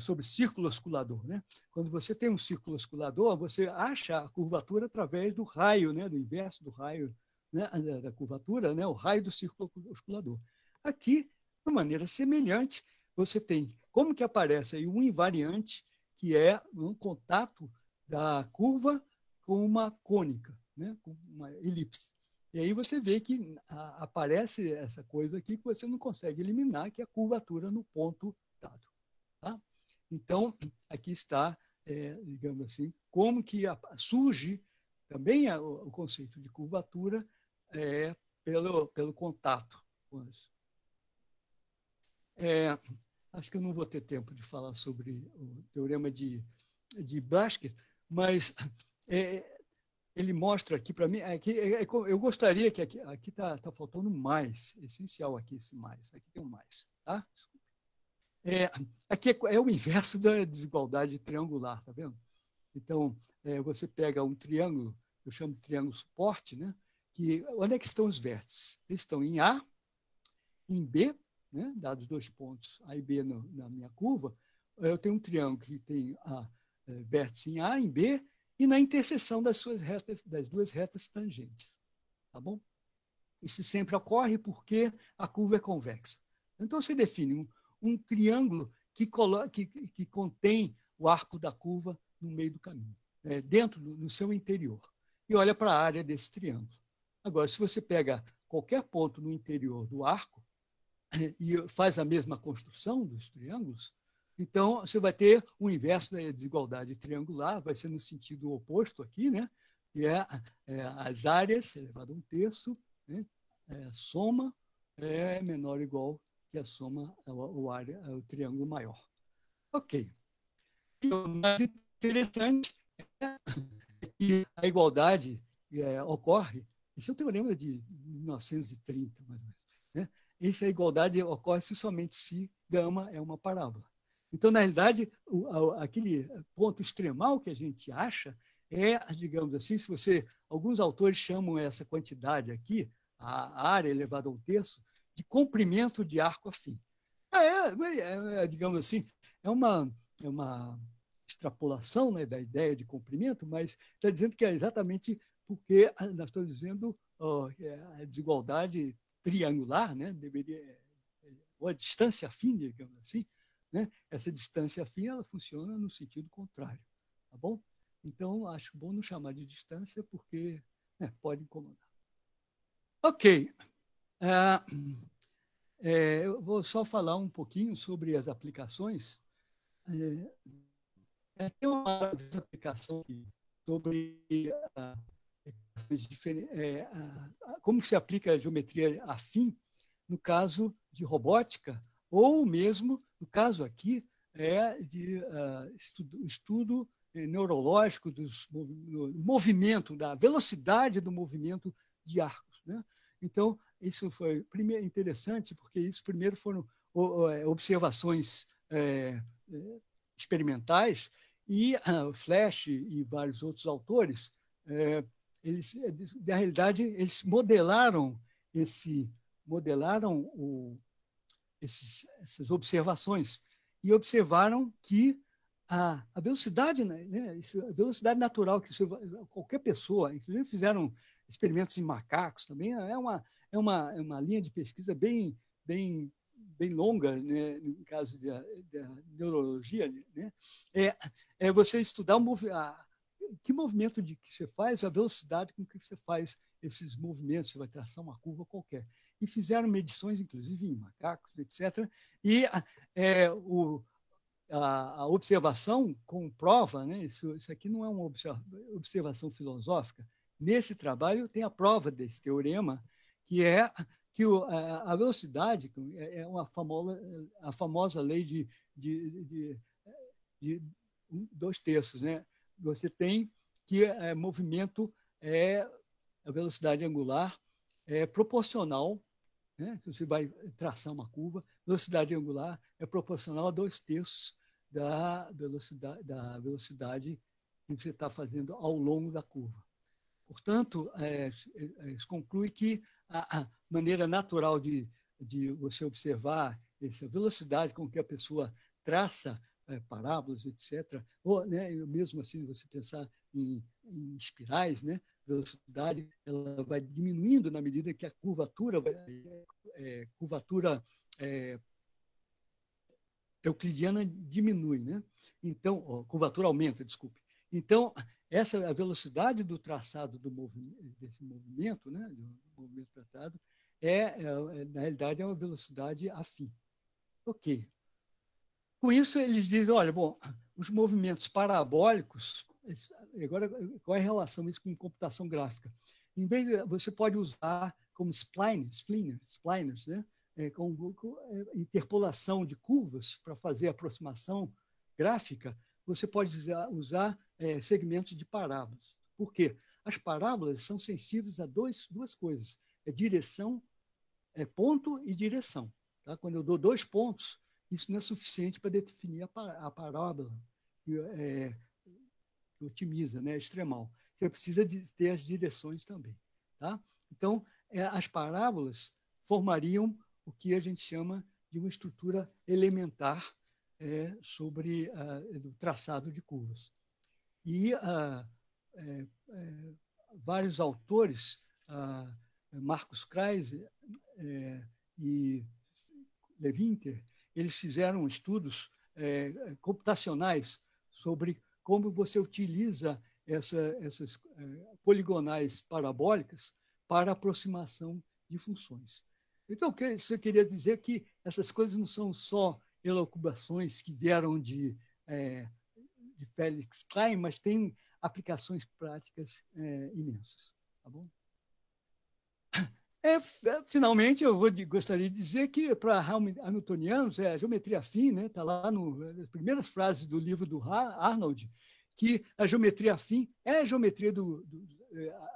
sobre círculo osculador, né? Quando você tem um círculo osculador, você acha a curvatura através do raio, né? Do inverso do raio, né? Da curvatura, né? O raio do círculo osculador. Aqui, de maneira semelhante, você tem como que aparece aí um invariante, que é um contato da curva com uma cônica, né? Com uma elipse. E aí você vê que aparece essa coisa aqui que você não consegue eliminar, que é a curvatura no ponto dado. Tá? Então, aqui está, digamos assim, como que surge também o conceito de curvatura pelo contato com as. Acho que eu não vou ter tempo de falar sobre o teorema de Blaschke, mas ele mostra aqui para mim, eu gostaria que aqui está faltando mais, essencial aqui esse mais, aqui tem um mais, tá? Aqui é o inverso da desigualdade triangular, tá vendo? Então, você pega um triângulo, eu chamo de triângulo suporte, né? Onde é que estão os vértices? Eles estão em A, em B, né? Dados 2 pontos A e B na minha curva, eu tenho um triângulo que tem vértice em A, em B, e na interseção das duas retas tangentes. Tá bom? Isso sempre ocorre porque a curva é convexa. Então, você define um triângulo que contém o arco da curva no meio do caminho, dentro, no seu interior, e olha para a área desse triângulo. Agora, se você pega qualquer ponto no interior do arco e faz a mesma construção dos triângulos, então você vai ter o inverso da desigualdade triangular, vai ser no sentido oposto aqui, né? E as áreas elevado a 1/3, né? Soma é menor ou igual que a soma o triângulo maior. Ok. E o mais interessante é que a igualdade ocorre, esse é o teorema de 1930, mais ou menos, né? Essa igualdade ocorre somente se gama é uma parábola. Então, na realidade, aquele ponto extremal que a gente acha digamos assim, alguns autores chamam essa quantidade aqui, a área elevada a 1/3, de comprimento de arco afim. Digamos assim, é uma extrapolação, né, da ideia de comprimento, mas está dizendo que é exatamente porque nós estamos dizendo a desigualdade triangular, né, ou a distância afim, digamos assim, né, essa distância afim ela funciona no sentido contrário, tá bom? Então, acho bom não chamar de distância porque pode incomodar. Ok. Eu vou só falar um pouquinho sobre as aplicações. Tem uma aplicação sobre como se aplica a geometria afim no caso de robótica, ou mesmo, no caso aqui, de estudo neurológico do movimento, da velocidade do movimento de arcos, né? Então, isso foi primeiro interessante, porque isso primeiro foram observações experimentais, e Flash e vários outros autores, eles, na realidade, eles modelaram essas observações e observaram que a velocidade, né, a velocidade natural que qualquer pessoa, inclusive fizeram experimentos em macacos também, é uma linha de pesquisa bem longa, né, no caso da neurologia, né, você estudar que movimento que você faz, a velocidade com que você faz esses movimentos, você vai traçar uma curva qualquer. E fizeram medições, inclusive, em macacos, etc. E a observação comprova, né, isso aqui não é uma observação filosófica, nesse trabalho tem a prova desse teorema, que é que a velocidade é a famosa lei de 2/3, né? Você tem que movimento a velocidade angular é proporcional, né? Se você vai traçar uma curva, velocidade angular é proporcional a 2/3 da velocidade que você está fazendo ao longo da curva. Portanto, se conclui que a maneira natural de você observar essa velocidade com que a pessoa traça parábolas, etc. Ou, né, mesmo assim, você pensar em espirais, né, velocidade ela vai diminuindo na medida que a curvatura euclidiana diminui, né? Então, curvatura aumenta, desculpe. Então, essa a velocidade do traçado desse movimento, né, do movimento tratado, na realidade é uma velocidade afim. Ok. Com isso, eles dizem, olha, bom, os movimentos parabólicos, agora, qual é a relação isso com computação gráfica? Em vez de, você pode usar como spliners, né? Com interpolação de curvas para fazer aproximação gráfica, você pode usar segmentos de parábolas. Por quê? As parábolas são sensíveis a duas coisas, direção, ponto e direção. Tá? Quando eu dou 2 pontos, isso não é suficiente para definir a parábola que otimiza, né, extremal. Você precisa ter as direções também. Tá? Então, as parábolas formariam o que a gente chama de uma estrutura elementar sobre o traçado de curvas. E vários autores, Marcus Kreise e Lewinter, eles fizeram estudos computacionais sobre como você utiliza essas poligonais parabólicas para aproximação de funções. Então, isso queria dizer que essas coisas não são só elucubrações que vieram de Felix Klein, mas têm aplicações práticas imensas. Tá bom? Finalmente, eu gostaria de dizer que, para hamiltonianos, a geometria afim, né, está lá nas primeiras frases do livro do Arnold, que a geometria afim é a geometria do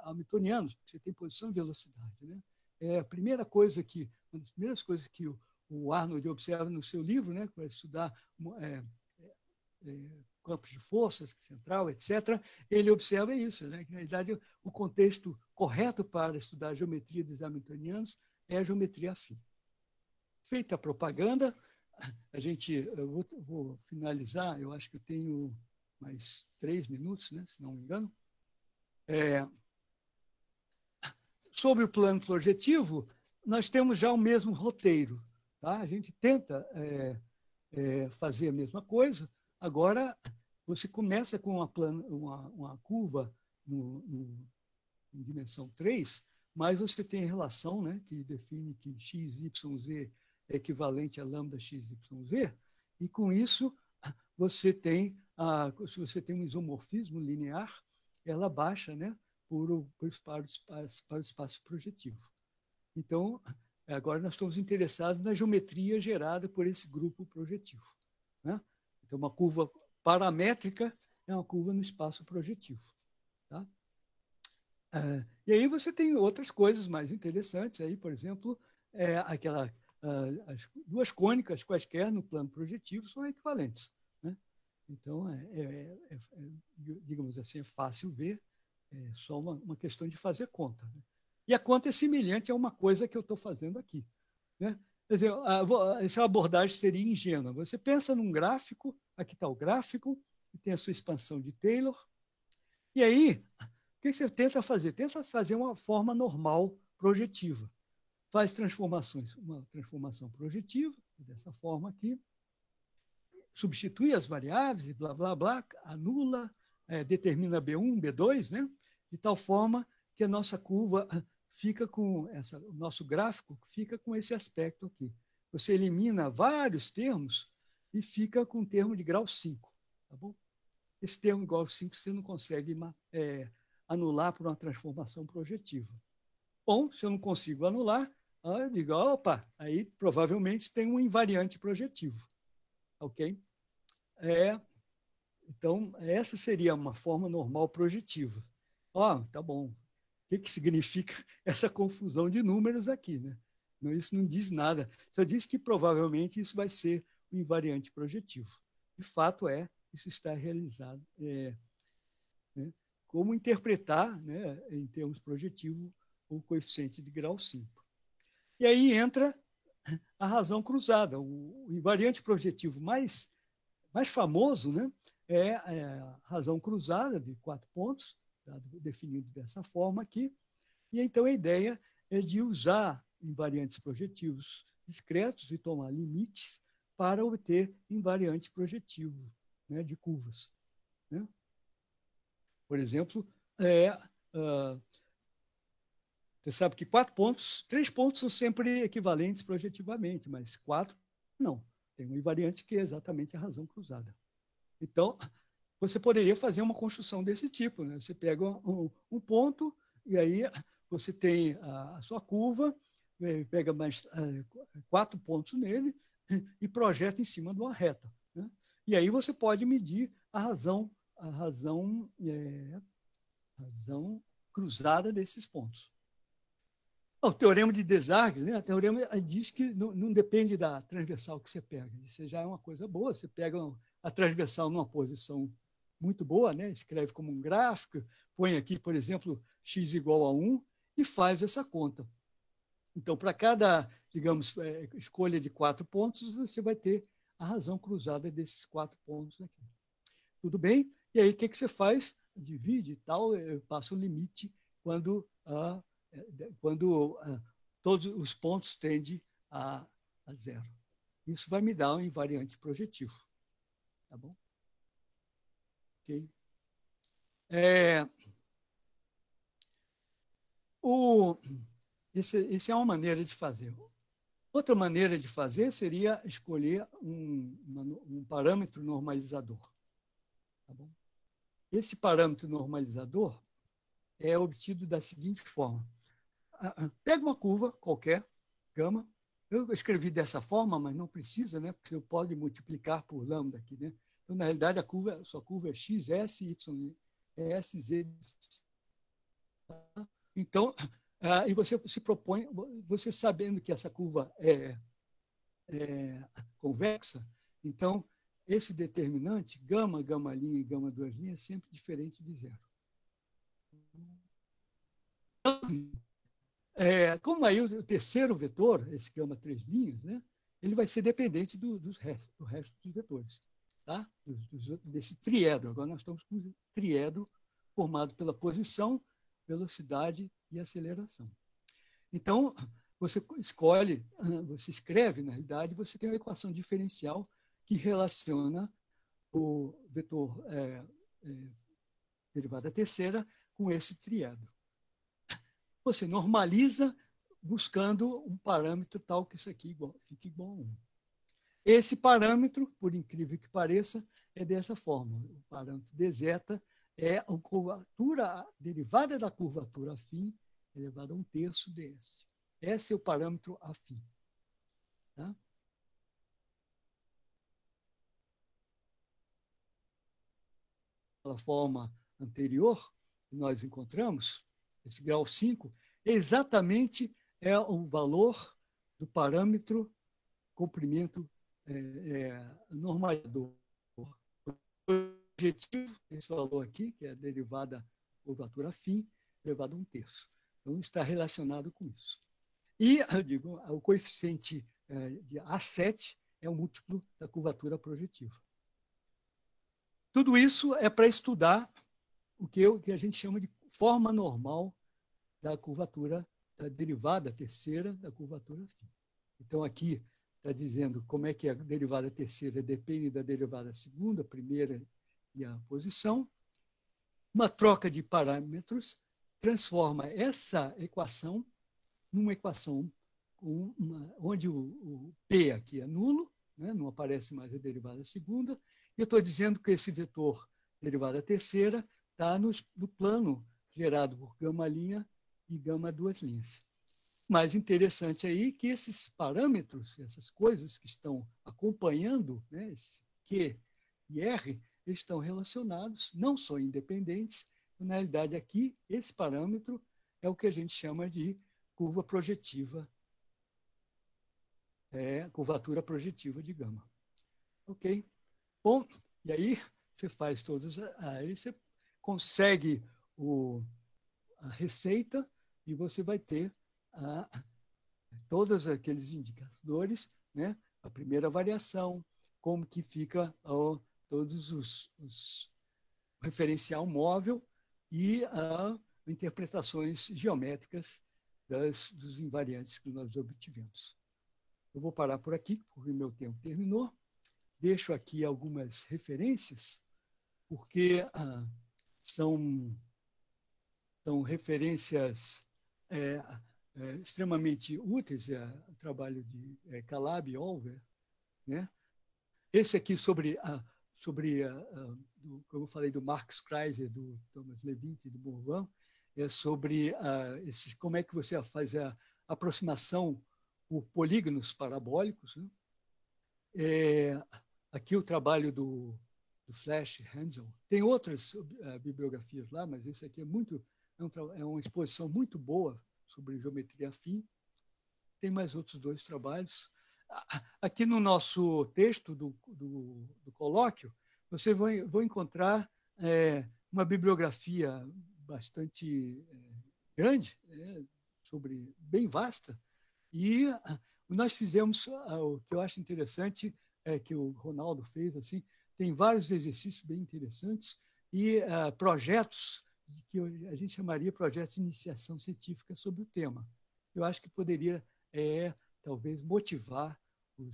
hamiltonianos, porque você tem posição e velocidade. Né? Uma das primeiras coisas que o Arnold observa no seu livro, né, para estudar campos de forças, central, etc., ele observa isso, né? Que, na realidade, o contexto correto para estudar a geometria dos hamiltonianos é a geometria afim. Feita a propaganda, eu vou finalizar, eu acho que eu tenho mais 3 minutos, né, se não me engano. Sobre o plano projetivo, nós temos já o mesmo roteiro. Tá? A gente tenta fazer a mesma coisa. Agora, você começa com uma curva em dimensão 3, mas você tem a relação, né, que define que x, y, z é equivalente a lambda x, y, z, e com isso você tem, se você tem um isomorfismo linear, ela baixa, né, para o espaço projetivo. Então, agora nós estamos interessados na geometria gerada por esse grupo projetivo. Né? Então, uma curva paramétrica é uma curva no espaço projetivo. Tá? E aí você tem outras coisas mais interessantes, aí, por exemplo, as duas cônicas quaisquer no plano projetivo são equivalentes. Né? Então, digamos assim, é fácil ver, é só uma questão de fazer conta. Né? E a conta é semelhante a uma coisa que eu estou fazendo aqui. Né? Quer dizer, essa abordagem seria ingênua. Você pensa num gráfico, aqui está o gráfico, e tem a sua expansão de Taylor, e aí, o que você tenta fazer? Tenta fazer uma forma normal projetiva. Faz uma transformação projetiva, dessa forma aqui, substitui as variáveis, blá, blá, blá, anula, determina B1, B2, né? De tal forma que a nossa curva fica com o nosso gráfico fica com esse aspecto aqui. Você elimina vários termos e fica com um termo de grau 5. Tá bom? Esse termo de grau 5 você não consegue anular por uma transformação projetiva. Bom, se eu não consigo anular, eu digo, opa, aí provavelmente tem um invariante projetivo. Ok? Então, essa seria uma forma normal projetiva. Tá bom. O que significa essa confusão de números aqui? Né? Isso não diz nada. Só diz que provavelmente isso vai ser um invariante projetivo. De fato, isso está realizado. Né? Como interpretar, né, em termos projetivos, o coeficiente de grau 5. E aí entra a razão cruzada. O invariante projetivo mais mais famoso, né, é a razão cruzada de 4 pontos, definido dessa forma aqui. E então a ideia é de usar invariantes projetivos discretos e tomar limites para obter invariante projetivo, né, de curvas. Né? Por exemplo, você sabe que 3 pontos são sempre equivalentes projetivamente, mas 4 não. Tem um invariante que é exatamente a razão cruzada. Então, você poderia fazer uma construção desse tipo. Né? Você pega um ponto e aí você tem a sua curva, pega mais 4 pontos nele e projeta em cima de uma reta. Né? E aí você pode medir a razão cruzada desses pontos. O teorema de Desargues, né? O teorema diz que não depende da transversal que você pega. Isso já é uma coisa boa. Você pega a transversal numa posição muito boa, né? Escreve como um gráfico, põe aqui, por exemplo, x igual a 1 e faz essa conta. Então, para cada, digamos, escolha de 4 pontos, você vai ter a razão cruzada desses 4 pontos aqui. Tudo bem? E aí, o que você faz? Divide e tal, passa o limite quando todos os pontos tendem a zero. Isso vai me dar um invariante projetivo. Tá bom? Ok? Essa é uma maneira de fazer. Outra maneira de fazer seria escolher um parâmetro normalizador. Tá bom? Esse parâmetro normalizador é obtido da seguinte forma. Pega uma curva qualquer, gama. Eu escrevi dessa forma, mas não precisa, né? Porque você pode multiplicar por lambda aqui, né? Então, na realidade, a sua curva é x, s, y, s, z. Então, e você se propõe, você sabendo que essa curva é convexa, então, esse determinante, gama, gama' e gama duas linhas, é sempre diferente de zero. Como aí o terceiro vetor, esse gama três linhas, né, ele vai ser dependente do resto dos vetores, tá? Desse triedro. Agora nós estamos com um triedro formado pela posição, velocidade e aceleração. Então, você escolhe, você escreve, na realidade, você tem uma equação diferencial que relaciona o vetor derivada terceira com esse triedro. Você normaliza buscando um parâmetro tal que isso aqui fique igual a 1. Esse parâmetro, por incrível que pareça, é dessa forma. O parâmetro dzeta é a curvatura, a derivada da curvatura afim elevada a 1/3 ds. Esse é o parâmetro afim. Tá? A forma anterior que nós encontramos, esse grau 5, exatamente é o valor do parâmetro comprimento normalizador. O objetivo, esse valor aqui, que é a derivada curvatura φ, elevado a 1/3. Então, está relacionado com isso. E, eu digo, o coeficiente de A7 é o múltiplo da curvatura projetiva. Tudo isso é para estudar o que a gente chama de forma normal da curvatura, da derivada terceira da curvatura φ. Então, aqui está dizendo como é que a derivada terceira depende da derivada segunda, primeira e a posição. Uma troca de parâmetros transforma essa equação numa equação onde o P aqui é nulo, né? Não aparece mais a derivada segunda, e eu estou dizendo que esse vetor derivada terceira está no plano gerado por gama' e gama duas linhas. Mais interessante aí que esses parâmetros, essas coisas que estão acompanhando, né, Q e R, estão relacionados, não são independentes. Na realidade, aqui, esse parâmetro é o que a gente chama de curva projetiva, curvatura projetiva de gama. Ok? Bom, e aí você faz todos, aí você consegue a receita e você vai ter todos aqueles indicadores, né? A primeira variação, como que fica todos os referencial móvel e interpretações geométricas dos invariantes que nós obtivemos. Eu vou parar por aqui, porque o meu tempo terminou. Deixo aqui algumas referências, porque são referências extremamente úteis, o trabalho de Calabi e Olver, né? Esse aqui como eu falei, do Marx Kreiser, do Thomas Levitt e do Bourvin, é sobre como é que você faz a aproximação por polígonos parabólicos, né? Aqui o trabalho do Flash Hansel. Tem outras bibliografias lá, mas esse aqui é uma exposição muito boa sobre geometria afim. Tem mais outros 2 trabalhos. Aqui no nosso texto do colóquio, você vai encontrar uma bibliografia bastante grande, bem vasta, e nós fizemos o que eu acho interessante, que o Ronaldo fez, assim, tem vários exercícios bem interessantes e projetos que a gente chamaria projetos de iniciação científica sobre o tema. Eu acho que poderia, talvez, motivar o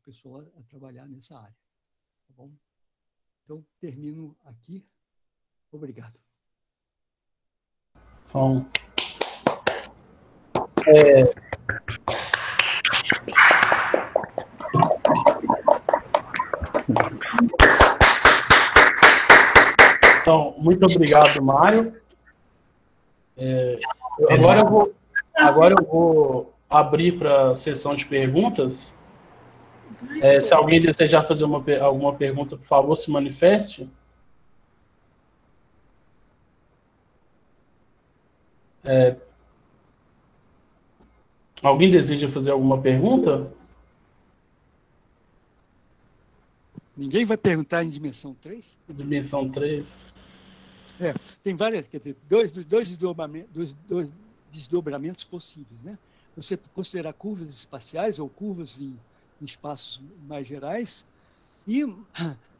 pessoal a trabalhar nessa área. Tá bom? Então, termino aqui. Obrigado. Bom, então, muito obrigado, Mário. Agora eu vou abrir para a sessão de perguntas. Se alguém desejar fazer alguma pergunta, por favor, se manifeste. Alguém deseja fazer alguma pergunta? Ninguém vai perguntar em dimensão 3? Dimensão 3. Tem várias, quer dizer, dois desdobramentos possíveis, né? Você considerar curvas espaciais ou curvas em espaços mais gerais. E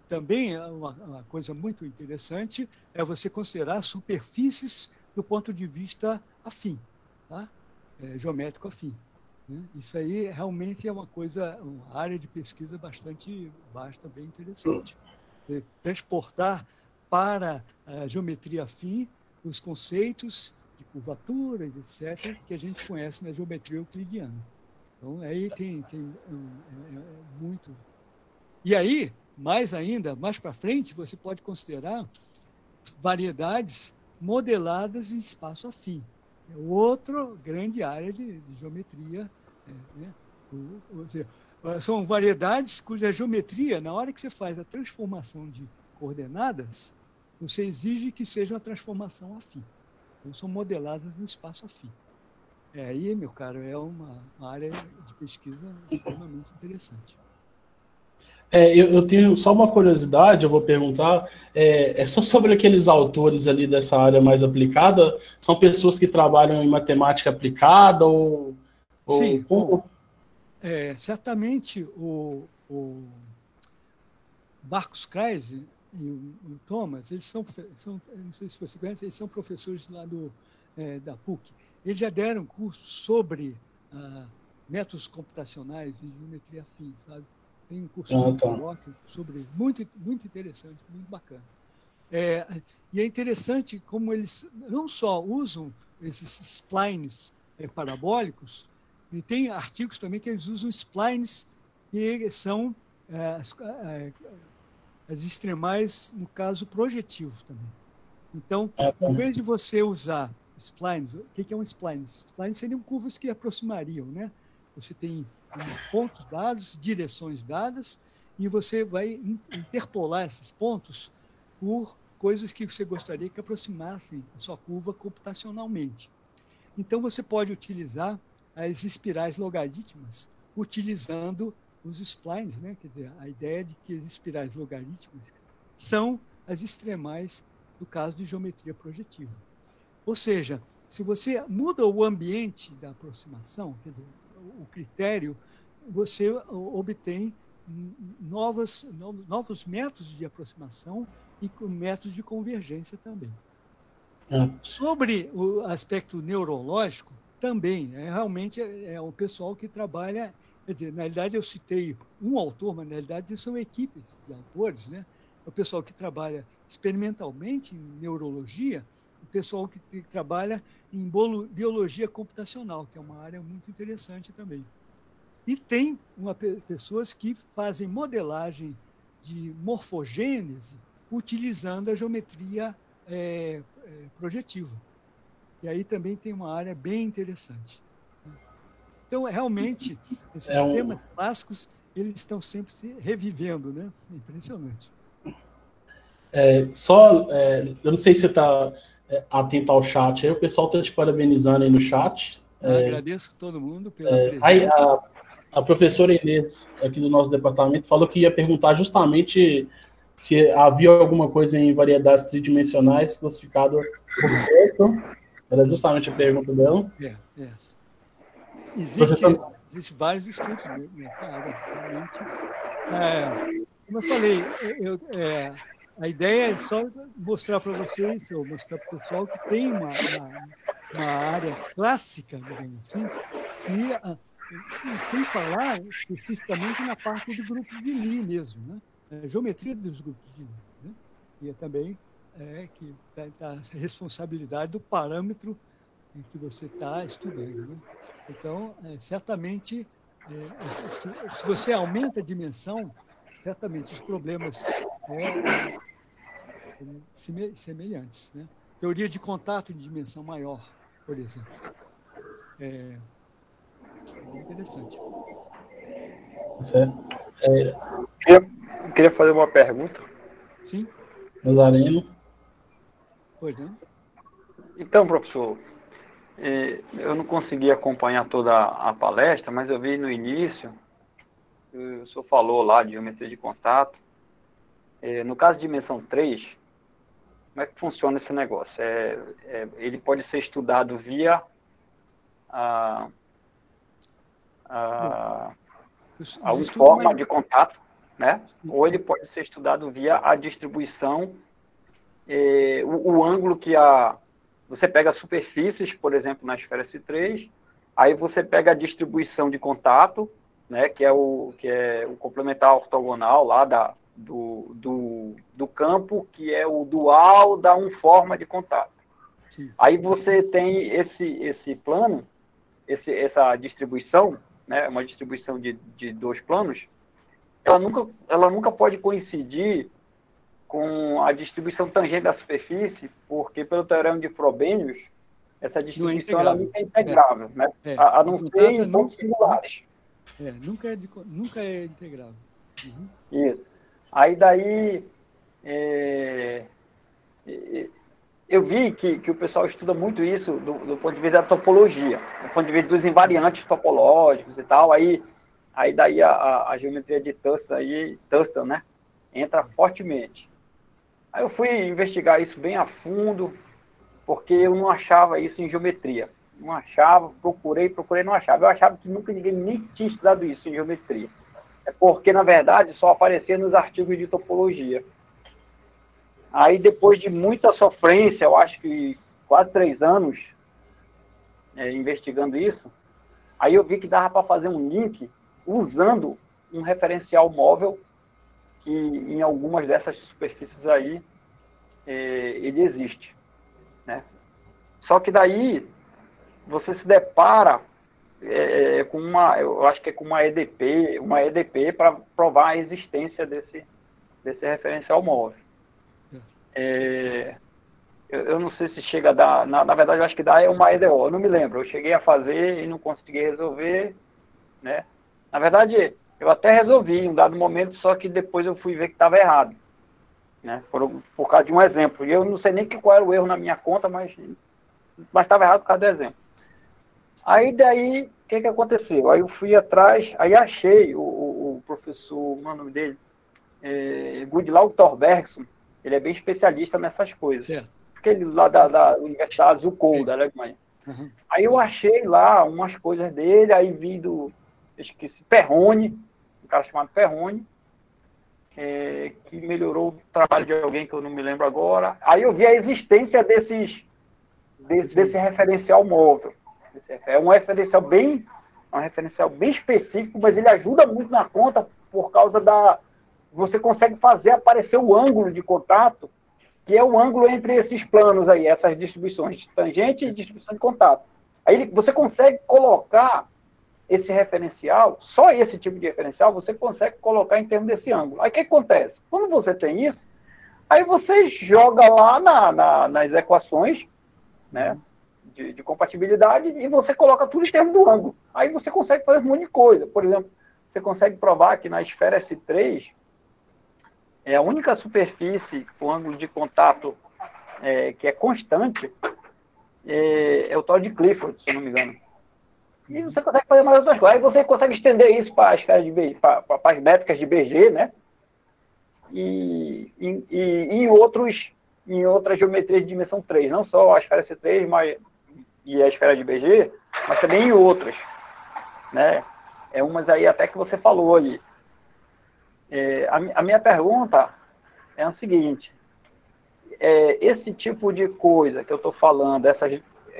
também uma coisa muito interessante é você considerar superfícies do ponto de vista afim, tá? Geométrico afim, né? Isso aí realmente é uma área de pesquisa bastante vasta, bem interessante. Transportar para a geometria afim os conceitos de curvatura, etc., que a gente conhece na geometria euclidiana. Então, aí tem muito. E aí, mais ainda, mais para frente, você pode considerar variedades modeladas em espaço afim. É outra grande área de geometria, né? Ou seja, são variedades cuja geometria, na hora que você faz a transformação de coordenadas, você exige que seja uma transformação afim. Então, são modeladas no espaço afim. Aí, meu caro, é uma área de pesquisa extremamente interessante. Eu tenho só uma curiosidade, eu vou perguntar, só sobre aqueles autores ali dessa área mais aplicada, são pessoas que trabalham em matemática aplicada ou sim, certamente o Marcus Kreiser e o Thomas, eles são, não sei se você conhece, eles são professores lá da PUC. Eles já deram curso sobre métodos computacionais em geometria afim, sabe? Tem um curso sobre muito interessante, muito bacana. E é interessante como eles não só usam esses splines parabólicos, e tem artigos também que eles usam splines que são as extremais, no caso, projetivo também. Então, em vez de você usar splines, o que é um spline? Splines seriam curvas que aproximariam, né? Você tem pontos dados, direções dadas, e você vai interpolar esses pontos por coisas que você gostaria que aproximassem a sua curva computacionalmente. Então, você pode utilizar as espirais logarítmicas utilizando os splines, né? Quer dizer, a ideia de que as espirais logarítmicas são as extremais do caso de geometria projetiva. Ou seja, se você muda o ambiente da aproximação, quer dizer, o critério, você obtém novos métodos de aproximação e com métodos de convergência também. Sobre o aspecto neurológico, também, realmente é o pessoal que trabalha, quer dizer, na realidade eu citei um autor, mas na realidade são equipes de autores, né? O pessoal que trabalha experimentalmente em neurologia, o pessoal que trabalha em biologia computacional, que é uma área muito interessante também. E tem pessoas que fazem modelagem de morfogênese utilizando a geometria projetiva. E aí também tem uma área bem interessante. Então, realmente, esses temas clássicos, eles estão sempre se revivendo, né? Impressionante. Eu não sei se você está atento ao chat, aí o pessoal está te parabenizando aí no chat. Agradeço a todo mundo pela presença. A professora Inês, aqui do nosso departamento, falou que ia perguntar justamente se havia alguma coisa em variedades tridimensionais classificada por perto. Era justamente a pergunta dela. Existem vários estudos nessa área. Realmente. Como eu falei, a ideia é só mostrar para vocês, ou mostrar para o pessoal, que tem uma área clássica, digamos assim, e sem falar especificamente na parte do grupo de Lie mesmo, né? A geometria dos grupos de Lie, né? E é também que está a responsabilidade do parâmetro em que você está estudando, né? Então, certamente, se você aumenta a dimensão, certamente os problemas semelhantes, né? Teoria de contato em dimensão maior, por exemplo. É interessante. Eu queria fazer uma pergunta. Sim. Nazareno. Pois não? Então, professor, eu não consegui acompanhar toda a palestra, mas eu vi no início, o senhor falou lá de geometria de contato. No caso de dimensão 3, como é que funciona esse negócio? Ele pode ser estudado via alguma forma de contato, né? Ou ele pode ser estudado via a distribuição, o ângulo que você pega superfícies, por exemplo, na esfera S3, aí você pega a distribuição de contato, né, que é o complementar ortogonal lá do campo, que é o dual da forma de contato. Sim. Aí você tem esse plano, essa distribuição, né, uma distribuição de dois planos, ela nunca pode coincidir com a distribuição tangente da superfície, porque pelo teorema de Frobenius, essa distribuição ela nunca é integrável, né? A não ser em pontos singulares. Nunca é integrável. Uhum. Isso. Aí daí eu vi que o pessoal estuda muito isso do ponto de vista da topologia, do ponto de vista dos invariantes topológicos e tal. Aí daí a geometria de Thurston, né, entra fortemente. Aí eu fui investigar isso bem a fundo, porque eu não achava isso em geometria. Não achava, procurei, não achava. Eu achava que nunca ninguém nem tinha estudado isso em geometria. É porque, na verdade, só aparecia nos artigos de topologia. Aí, depois de muita sofrência, eu acho que quase 3 anos investigando isso, aí eu vi que dava para fazer um link usando um referencial móvel que em algumas dessas superfícies aí ele existe, né? Só que daí você se depara com eu acho que é com uma EDP para provar a existência desse referencial móvel. Eu não sei se chega a dar, na verdade eu acho que dá uma EDO, eu não me lembro, eu cheguei a fazer e não consegui resolver, né? Na verdade, eu até resolvi em um dado momento, só que depois eu fui ver que estava errado, né? Por causa de um exemplo. E eu não sei nem qual era o erro na minha conta, mas estava errado por causa do exemplo. Aí daí, o que aconteceu? Aí eu fui atrás, aí achei o professor, como é o nome dele? Gudlau Thorbergson. Ele é bem especialista nessas coisas. Certo. Porque ele lá da Universidade Zucol, da Alemanha. Uhum. Aí eu achei lá umas coisas dele, aí vi esqueci, Perrone, um cara chamado Ferroni, que melhorou o trabalho de alguém que eu não me lembro agora. Aí eu vi a existência desse referencial móvel. É um referencial bem específico, mas ele ajuda muito na conta por causa você consegue fazer aparecer o ângulo de contato, que é o ângulo entre esses planos aí, essas distribuições, tangente e distribuição de contato. Aí você consegue colocar esse referencial, só esse tipo de referencial, você consegue colocar em termos desse ângulo. Aí o que acontece? Quando você tem isso, aí você joga lá nas equações, né, de compatibilidade, e você coloca tudo em termos do ângulo. Aí você consegue fazer um monte de coisa. Por exemplo, você consegue provar que na esfera S3, a única superfície com ângulo de contato que é constante é o tal de Clifford, se eu não me engano. E você consegue fazer mais outras coisas. Aí você consegue estender isso para as métricas de Berger, né? E em outras geometrias de dimensão 3, não só a esfera C3 e a esfera de Berger, mas também em outras, né? Umas aí até que você falou aí. A minha pergunta é a seguinte: esse tipo de coisa que eu estou falando,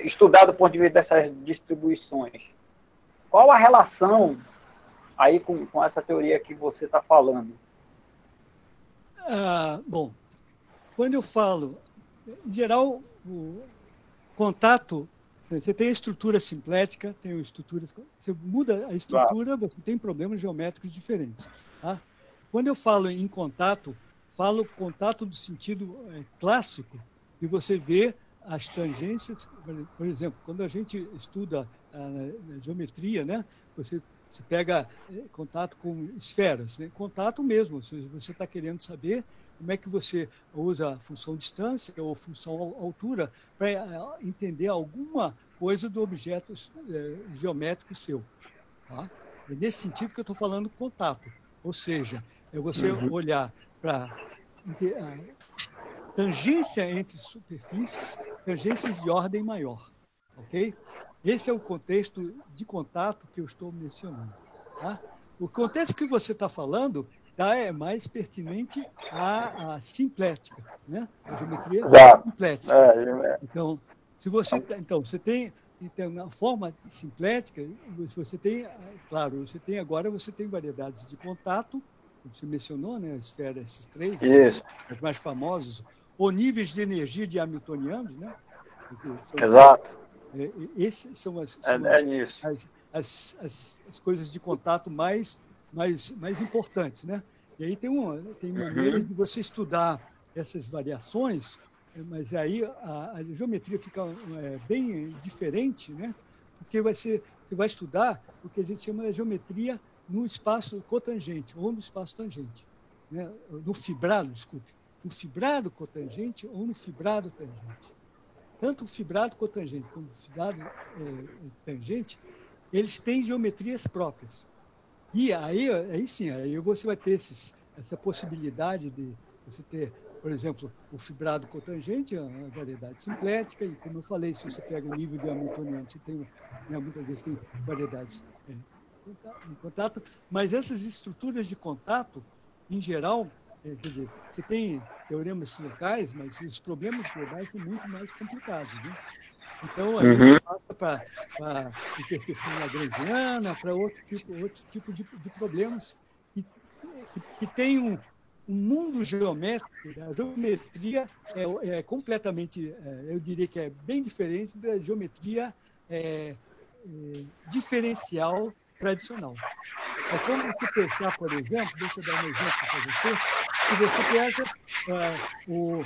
estudar do ponto de vista dessas distribuições, qual a relação aí com essa teoria que você está falando? Bom, quando eu falo, em geral, o contato, você tem a estrutura simplética, tem estruturas, você muda a estrutura, você tem problemas geométricos diferentes. Tá? Quando eu falo em contato, falo contato do sentido clássico, e você vê as tangências, por exemplo, quando a gente estuda a geometria, né, você pega contato com esferas, né, contato mesmo, ou seja, você está querendo saber como é que você usa a função distância ou função altura para entender alguma coisa do objeto geométrico seu. Tá? É nesse sentido que eu estou falando contato, ou seja, é você olhar para tangência entre superfícies, tangências de ordem maior, ok? Esse é o contexto de contato que eu estou mencionando. Tá? O contexto que você está falando é mais pertinente à simplética, né? A geometria simplética. Então, você tem na forma simplética, você tem, claro, você tem variedades de contato, como você mencionou, né? A esfera S3, as mais famosas, ou níveis de energia de hamiltonianos, né? Exato. Esses são as coisas de contato mais importantes, né? E aí tem maneiras de você estudar essas variações, mas aí a geometria fica bem diferente, né? Porque você vai estudar o que a gente chama de geometria no espaço cotangente ou no espaço tangente, né? No fibrado cotangente ou no fibrado tangente. Tanto o fibrado cotangente como o fibrado tangente, eles têm geometrias próprias. E aí sim, aí você vai ter essa possibilidade de você ter, por exemplo, o fibrado cotangente, a variedade simplética, e como eu falei, se você pega o nível de hamiltoniano, você tem, né, muitas vezes tem variedades em contato, mas essas estruturas de contato, em geral, quer dizer, você tem teoremas locais, mas os problemas globais são muito mais complicados, né? Então, a gente passa para interseção lagrangiana, para outro tipo de problemas que tem um mundo geométrico. A geometria é completamente, eu diria que é bem diferente da geometria diferencial tradicional. É como você pensar, por exemplo, deixa eu dar um exemplo para você, que você pega o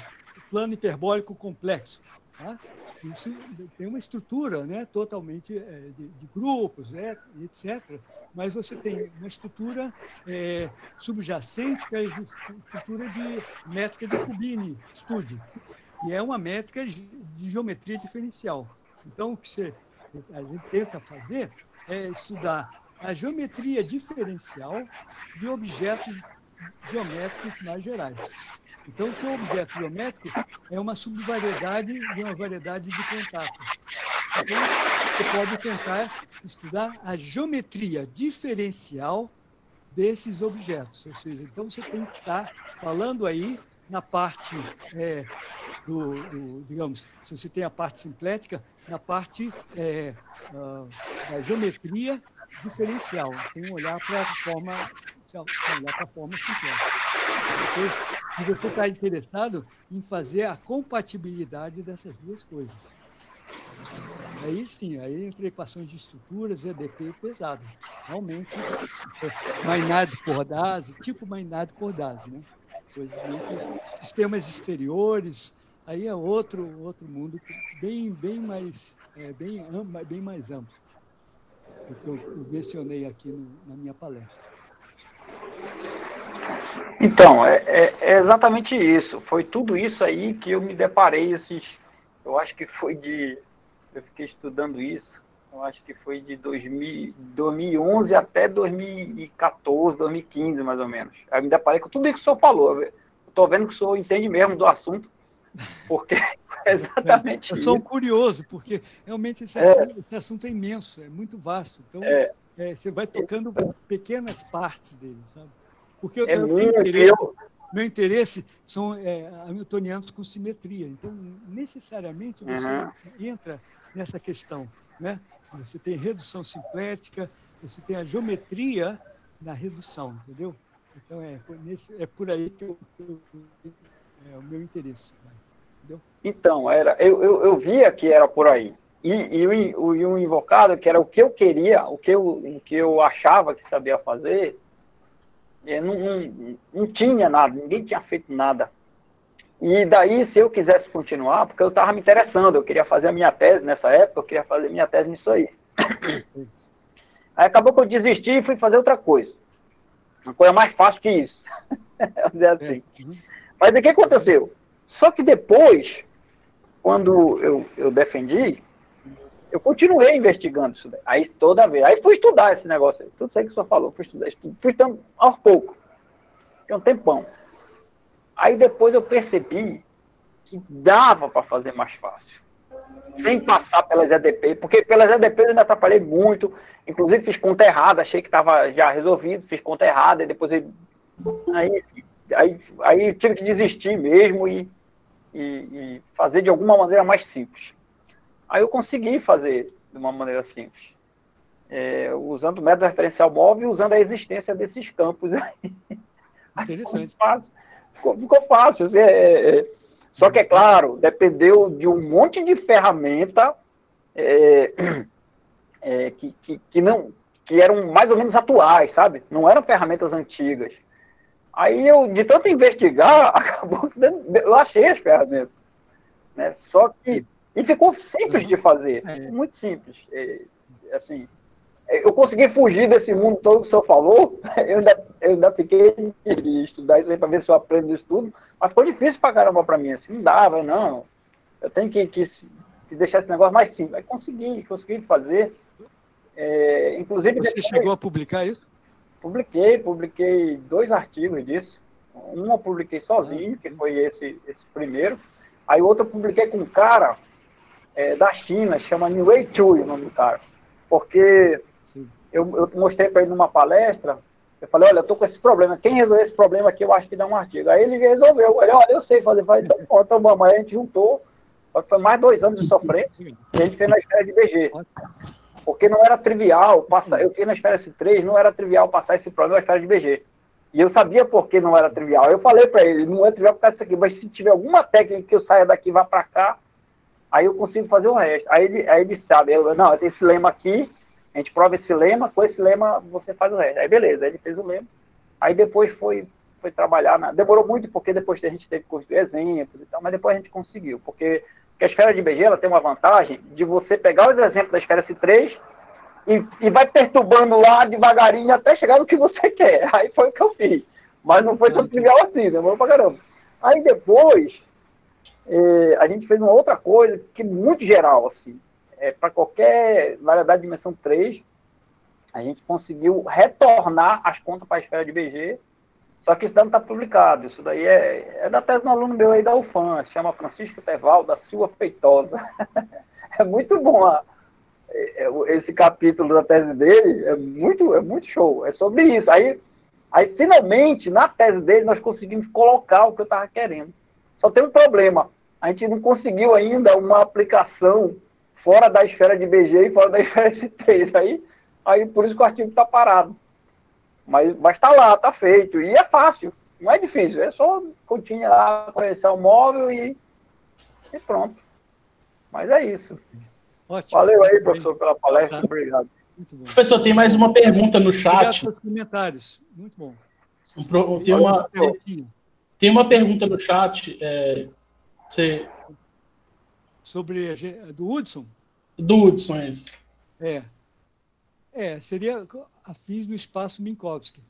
plano hiperbólico complexo. Tá? Isso tem uma estrutura, né, totalmente de grupos, etc. Mas você tem uma estrutura subjacente, que é a estrutura de métrica de Fubini Studio, que é uma métrica de geometria diferencial. Então, o que a gente tenta fazer é estudar a geometria diferencial de objetos geométricos mais gerais. Então, o seu objeto geométrico é uma subvariedade de uma variedade de contato. Então, você pode tentar estudar a geometria diferencial desses objetos. Ou seja, então você tem que estar falando aí na parte digamos, se você tem a parte simplética, na parte da geometria diferencial, sem olhar para a forma simplética. Okay? E você está interessado em fazer a compatibilidade dessas duas coisas. Aí sim, aí entre equações de estruturas, EDP pesado. Realmente, Maynard-Kordasi, tipo Maynard-Kordasi, né? Sistemas exteriores, aí é outro mundo bem mais amplo do que eu mencionei aqui na minha palestra. Então, é exatamente isso. Foi tudo isso aí que eu me deparei, eu acho que eu fiquei estudando isso, eu acho que foi de 2011 até 2014, 2015, mais ou menos. Aí me deparei com tudo isso que o senhor falou. Eu estou vendo que o senhor entende mesmo do assunto, porque é exatamente isso. Eu sou curioso, porque realmente esse assunto é imenso, é muito vasto. Então, você vai tocando pequenas partes dele, sabe? Porque meu interesse são hamiltonianos com simetria. Então, necessariamente, você entra nessa questão, né? Você tem redução simplética, você tem a geometria na redução, entendeu? Então, é por aí que é o meu interesse. Entendeu? Então, eu via que era por aí. E o invocado, que era o que eu queria, o que eu achava que sabia fazer, não tinha nada, ninguém tinha feito nada. E daí, se eu quisesse continuar, porque eu estava me interessando, eu queria fazer a minha tese nessa época, eu queria fazer minha tese nisso aí. Aí acabou que eu desisti e fui fazer outra coisa. Uma coisa mais fácil que isso. Vamos dizer assim. Mas o que aconteceu? Só que depois, quando eu defendi, eu continuei investigando isso daí. Aí toda vez. Aí fui estudar esse negócio aí. Tudo isso aí que o senhor falou, fui estudando aos poucos. Tem um tempão. Aí depois eu percebi que dava para fazer mais fácil. Sem passar pelas EDP, porque pelas EDP eu me atrapalhei muito. Inclusive fiz conta errada, achei que estava já resolvido, fiz conta errada, e depois aí tive que desistir mesmo e fazer de alguma maneira mais simples. Aí eu consegui fazer de uma maneira simples. Usando o método referencial móvel e usando a existência desses campos aí. Interessante. Ficou fácil. Só que, é claro, dependeu de um monte de ferramenta que eram mais ou menos atuais, sabe? Não eram ferramentas antigas. Aí eu, de tanto investigar, acabou que eu achei as ferramentas. Né? Só que... E ficou simples de fazer. Muito simples. Assim, eu consegui fugir desse mundo todo que o senhor falou. Eu ainda fiquei de estudar isso aí para ver se eu aprendo isso tudo. Mas ficou difícil pra caramba para mim. Assim, não dava, não. Eu tenho que deixar esse negócio mais simples. Aí consegui fazer. Inclusive... Você chegou a publicar isso? Publiquei 2 artigos disso. Um eu publiquei sozinho, que foi esse primeiro. Aí o outro eu publiquei com um cara da China, chama Niwei Chui, o nome do cara. Porque eu mostrei para ele numa palestra, eu falei, olha, eu tô com esse problema. Quem resolver esse problema aqui, eu acho que dá um artigo. Aí ele resolveu. Olha, eu sei fazer. Então vamos. Aí a gente juntou. Foi mais 2 anos de sofrência. E a gente fez na esfera de BG. Porque não era trivial passar. Eu fiz na esfera S3, não era trivial passar esse problema na esfera de BG. E eu sabia por que não era trivial. Eu falei para ele, não é trivial por causa disso aqui, mas se tiver alguma técnica que eu saia daqui e vá para cá, aí eu consigo fazer o resto. Aí ele sabe, não, eu tenho esse lema aqui, a gente prova esse lema, com esse lema você faz o resto. Aí beleza, aí ele fez o lema. Aí depois foi trabalhar, demorou muito, porque depois a gente teve que construir exemplos e tal, mas depois a gente conseguiu, porque a esfera de BG ela tem uma vantagem de você pegar os exemplos da esfera S3 e vai perturbando lá devagarinho até chegar no que você quer. Aí foi o que eu fiz. Mas não foi tão trivial assim, demorou pra caramba. Aí depois, a gente fez uma outra coisa que é muito geral, assim. Para qualquer variedade de dimensão 3, a gente conseguiu retornar as contas para a esfera de BG, só que isso daí não está publicado. Isso daí é da tese do aluno meu aí da UFAM, se chama Francisco Teval da Silva Feitosa. É muito bom esse capítulo da tese dele, é muito show. É sobre isso. Aí Aí, finalmente, na tese dele, nós conseguimos colocar o que eu estava querendo. Só tem um problema. A gente não conseguiu ainda uma aplicação fora da esfera de BG e fora da esfera S3. Aí por isso que o artigo está parado. Mas está lá, está feito. E é fácil. Não é difícil. É só continha lá, conhecer o móvel e pronto. Mas é isso. Ótimo. Valeu aí, professor, pela palestra. Obrigado. Muito bom. Professor, tem mais uma pergunta no chat. Obrigado pelos comentários. Muito bom. Tem uma pergunta no chat. Sobre do Hudson? Do Hudson, é isso. Seria a FIS no espaço Minkowski.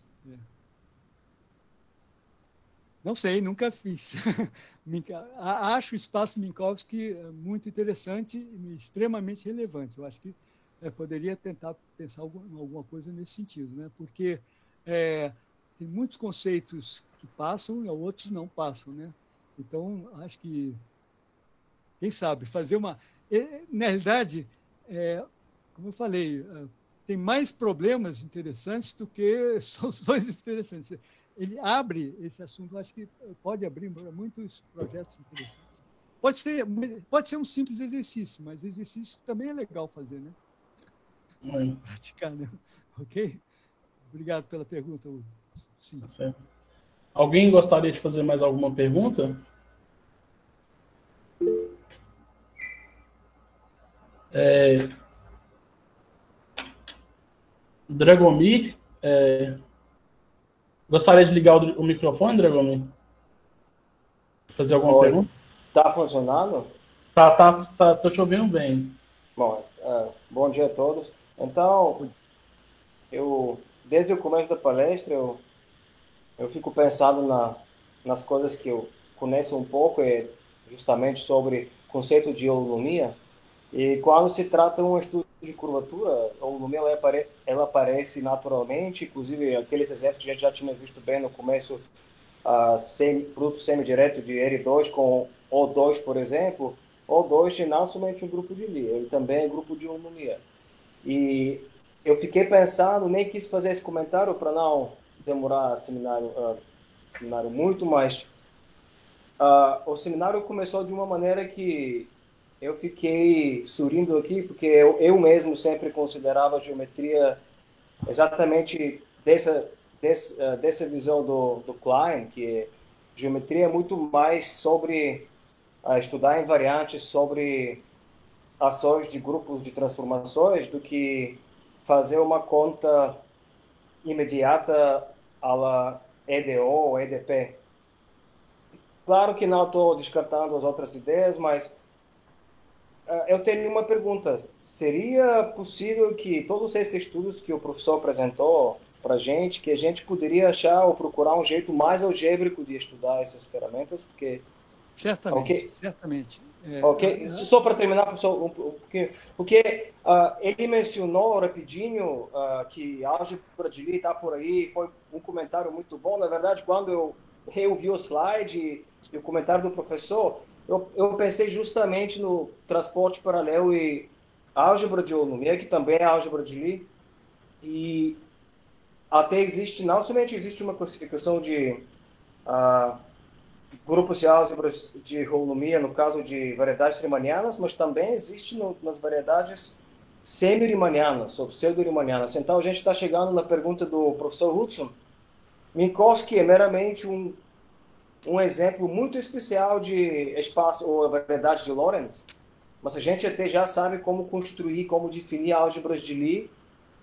Não sei, nunca fiz. Acho o espaço Minkowski muito interessante e extremamente relevante. Eu acho que poderia tentar pensar em alguma coisa nesse sentido, né? Porque tem muitos conceitos que passam e outros não passam, né? Então, acho que, quem sabe, fazer uma... Na realidade, como eu falei, tem mais problemas interessantes do que soluções interessantes. Ele abre esse assunto, acho que pode abrir muitos projetos interessantes. Pode ser um simples exercício, mas exercício também é legal fazer, né? Praticar, né? Ok? Obrigado pela pergunta, Hugo. Sim. Alguém gostaria de fazer mais alguma pergunta? Dragomir, gostaria de ligar o microfone, Dragomir? Fazer alguma pergunta? Tá funcionando? Tô te ouvindo bem. Bom, bom dia a todos. Então, desde o começo da palestra, eu fico pensando nas coisas que eu conheço um pouco, justamente sobre o conceito de holonomia. E quando se trata de um estudo de curvatura, a holonomia ela aparece naturalmente, inclusive aqueles exemplos que a gente já tinha visto bem no começo, produto semidireto de R2 com O2, por exemplo. O2 não somente um grupo de Lie, ele também é grupo de holonomia. E eu fiquei pensando, nem quis fazer esse comentário para não demorar seminário muito, mas o seminário começou de uma maneira que eu fiquei sorrindo aqui, porque eu mesmo sempre considerava a geometria exatamente dessa visão do Klein, que geometria é muito mais sobre estudar invariantes, sobre ações de grupos de transformações, do que fazer uma conta imediata à la EDO ou EDP. Claro que não estou descartando as outras ideias, mas eu tenho uma pergunta. Seria possível que todos esses estudos que o professor apresentou para a gente, que a gente poderia achar ou procurar um jeito mais algébrico de estudar essas ferramentas? Porque certamente, certamente. Só para terminar, professor, porque ele mencionou rapidinho que a álgebra de Lie está por aí, foi um comentário muito bom. Na verdade, quando eu vi o slide e o comentário do professor, eu pensei justamente no transporte paralelo e álgebra de holonomia, que também é álgebra de Lie, e até não somente existe uma classificação de grupos de álgebras de holonomia, no caso de variedades riemannianas, mas também existe nas variedades semi-riemannianas ou pseudo-riemannianas. Então, a gente está chegando na pergunta do professor Hudson. Minkowski é meramente um exemplo muito especial de espaço ou variedade de Lorentz, mas a gente até já sabe como construir, como definir álgebras de Lie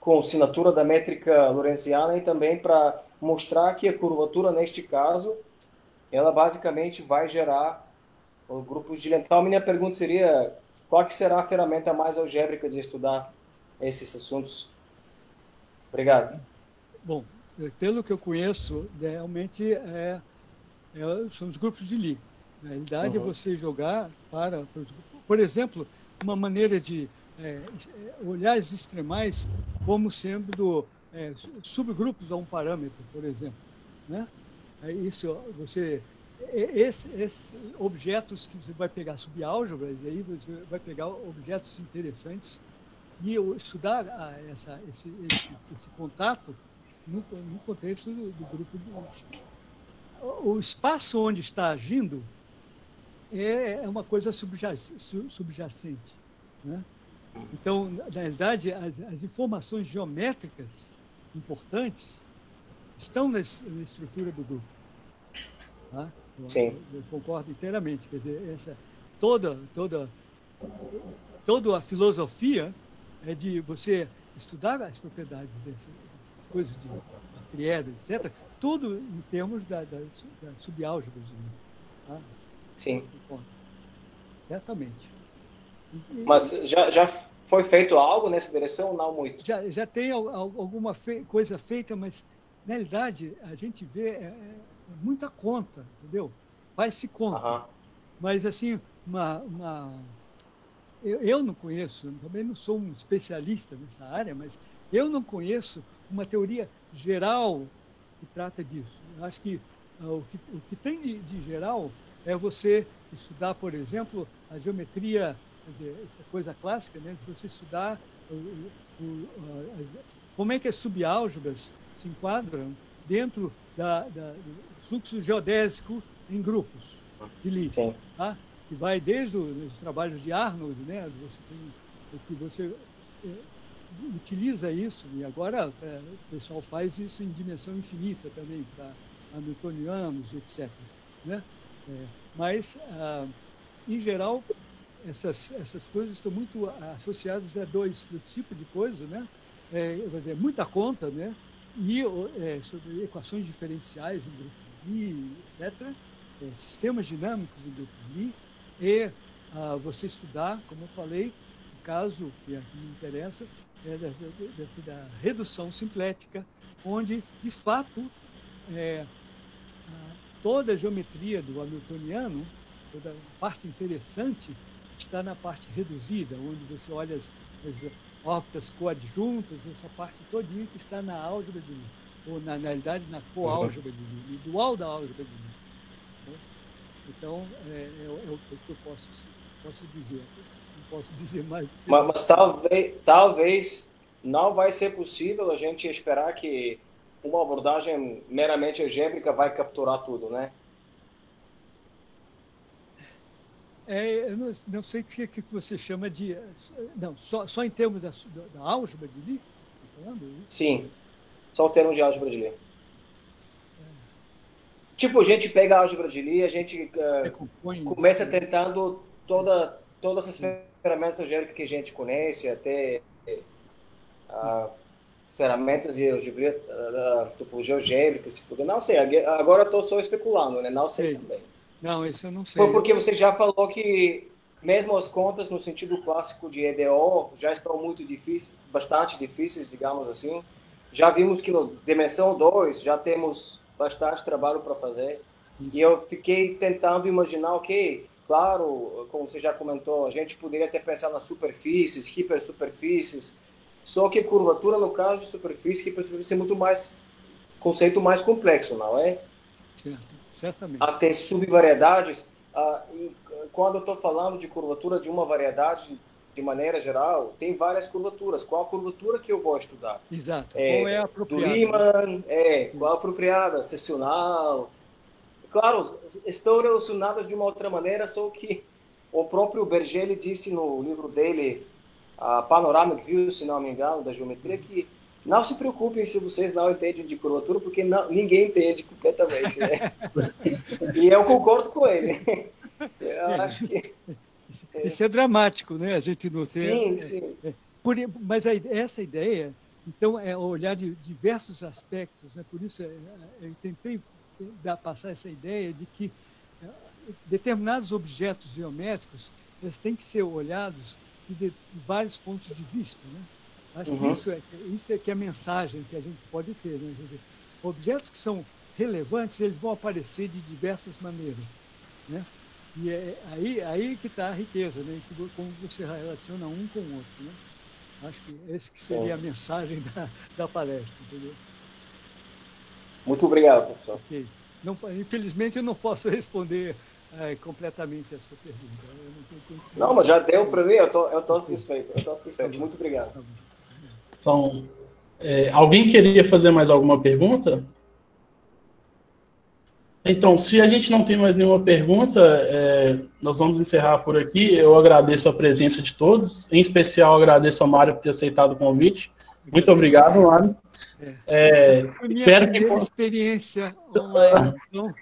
com assinatura da métrica lorentziana e também para mostrar que a curvatura, neste caso, ela basicamente vai gerar grupos de Lie. Então, a minha pergunta seria, qual que será a ferramenta mais algébrica de estudar esses assuntos? Obrigado. Bom, pelo que eu conheço, realmente são os grupos de Lie. Na realidade, é você jogar por exemplo, uma maneira de olhar as extremais como sendo subgrupos a um parâmetro, por exemplo, né? Isso, esses objetos que você vai pegar subálgebras, e aí você vai pegar objetos interessantes e estudar esse contato no contexto do grupo de... O espaço onde está agindo é uma coisa subjacente, né? Então, na verdade, as informações geométricas importantes estão na estrutura do grupo. Tá? Eu concordo inteiramente. Quer dizer, toda a filosofia é de você estudar as propriedades dessas coisas de triedro, etc., tudo em termos da subálgebra. Tá? Sim. Certamente. Mas já foi feito algo nessa direção ou não muito? Já tem alguma coisa feita, mas, na realidade, a gente vê muita conta, entendeu? Faz-se conta. Mas, assim, eu não conheço, também não sou um especialista nessa área, mas eu não conheço uma teoria geral que trata disso. Eu acho que o que tem de geral é você estudar, por exemplo, a geometria, essa coisa clássica, né? Se você estudar como é que as subálgebras se enquadram dentro do fluxo geodésico em grupos de Lie, tá? Que vai desde os trabalhos de Arnold, né? Você utiliza isso, e agora o pessoal faz isso em dimensão infinita também, para hamiltonianos, etc., né? Mas, em geral, essas coisas estão muito associadas a dois tipos de coisa, né? Muita conta, né? E sobre equações diferenciais em grupos de Lie, etc., sistemas dinâmicos em grupos de Lie, e você estudar, como eu falei, o caso que aqui me interessa é da redução simplética, onde, de fato, toda a geometria do hamiltoniano, toda a parte interessante, está na parte reduzida, onde você olha as órbitas coadjuntas, essa parte todinha que está na álgebra de Lie, ou, na realidade, na coálgebra de Lie, no dual da álgebra de Lie. Então, é o que eu posso dizer. Não posso dizer mais. Mas talvez não vai ser possível a gente esperar que uma abordagem meramente algébrica vai capturar tudo, né? Eu não sei o que você chama de... Não, só em termos da álgebra de Lie? Tá falando? Sim, só o termo de álgebra de Lie. Tipo, a gente pega a álgebra de Lie, a gente começa tentando todas as ferramentas algébricas que a gente conhece, até ferramentas de topologia algébrica, se puder. Não sei, agora estou só especulando, né? Não sei também. Não, isso eu não sei. Porque você já falou que mesmo as contas no sentido clássico de EDO já estão muito difíceis, bastante difíceis, digamos assim. Já vimos que na dimensão 2 já temos bastante trabalho para fazer. Isso. E eu fiquei tentando imaginar, claro, como você já comentou, a gente poderia até pensar nas superfícies, hipersuperfícies, só que curvatura, no caso de superfície, hipersuperfície é muito mais, conceito mais complexo, não é? Certo, certamente. Até subvariedades. Quando eu estou falando de curvatura de uma variedade, de maneira geral, tem várias curvaturas. Qual a curvatura que eu vou estudar? Exato. Qual é a apropriada? Do Riemann, qual a apropriada? Seccional. Claro, estão relacionadas de uma outra maneira, só que o próprio Berger disse no livro dele, a Panoramic View, se não me engano, da geometria, que não se preocupem se vocês não entendem de curvatura, porque ninguém entende completamente, né? E eu concordo com ele. Eu acho que... Isso é dramático, né? A gente não tem... Sim. Mas essa ideia, então, é olhar de diversos aspectos, né? Por isso eu tentei passar essa ideia de que determinados objetos geométricos eles têm que ser olhados de vários pontos de vista, né? Acho que isso é que é a mensagem que a gente pode ter, né? Objetos que são relevantes, eles vão aparecer de diversas maneiras, né? E é aí que está a riqueza, né? Como você relaciona um com o outro, né? Acho que essa que seria a mensagem da palestra, entendeu? Muito obrigado, professor. Okay. Infelizmente, eu não posso responder completamente a sua pergunta. Eu não tenho conhecimento. Não, mas já deu para mim, eu estou satisfeito. Muito obrigado. Então, Alguém queria fazer mais alguma pergunta? Então, se a gente não tem mais nenhuma pergunta, nós vamos encerrar por aqui. Eu agradeço a presença de todos, em especial agradeço a Mário por ter aceitado o convite. Muito obrigado, Mário. Foi minha Espero primeira experiência online. Então,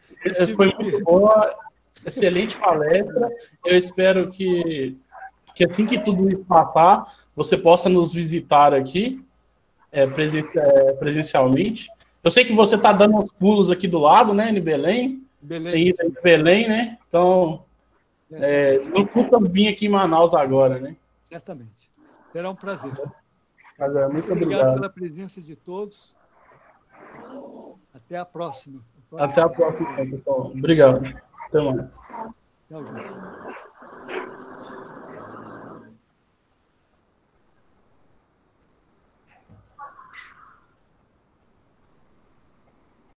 foi muito boa, excelente palestra. Eu espero que assim que tudo isso passar, você possa nos visitar aqui presencialmente. Eu sei que você está dando uns pulos aqui do lado, né, em Belém. Tem ido em Belém, né? Então, não custa vir aqui em Manaus agora, né? Certamente. Será um prazer. Muito obrigado pela presença de todos. Até a próxima. Até a próxima, pessoal. Obrigado. Até mais. Tchau, gente.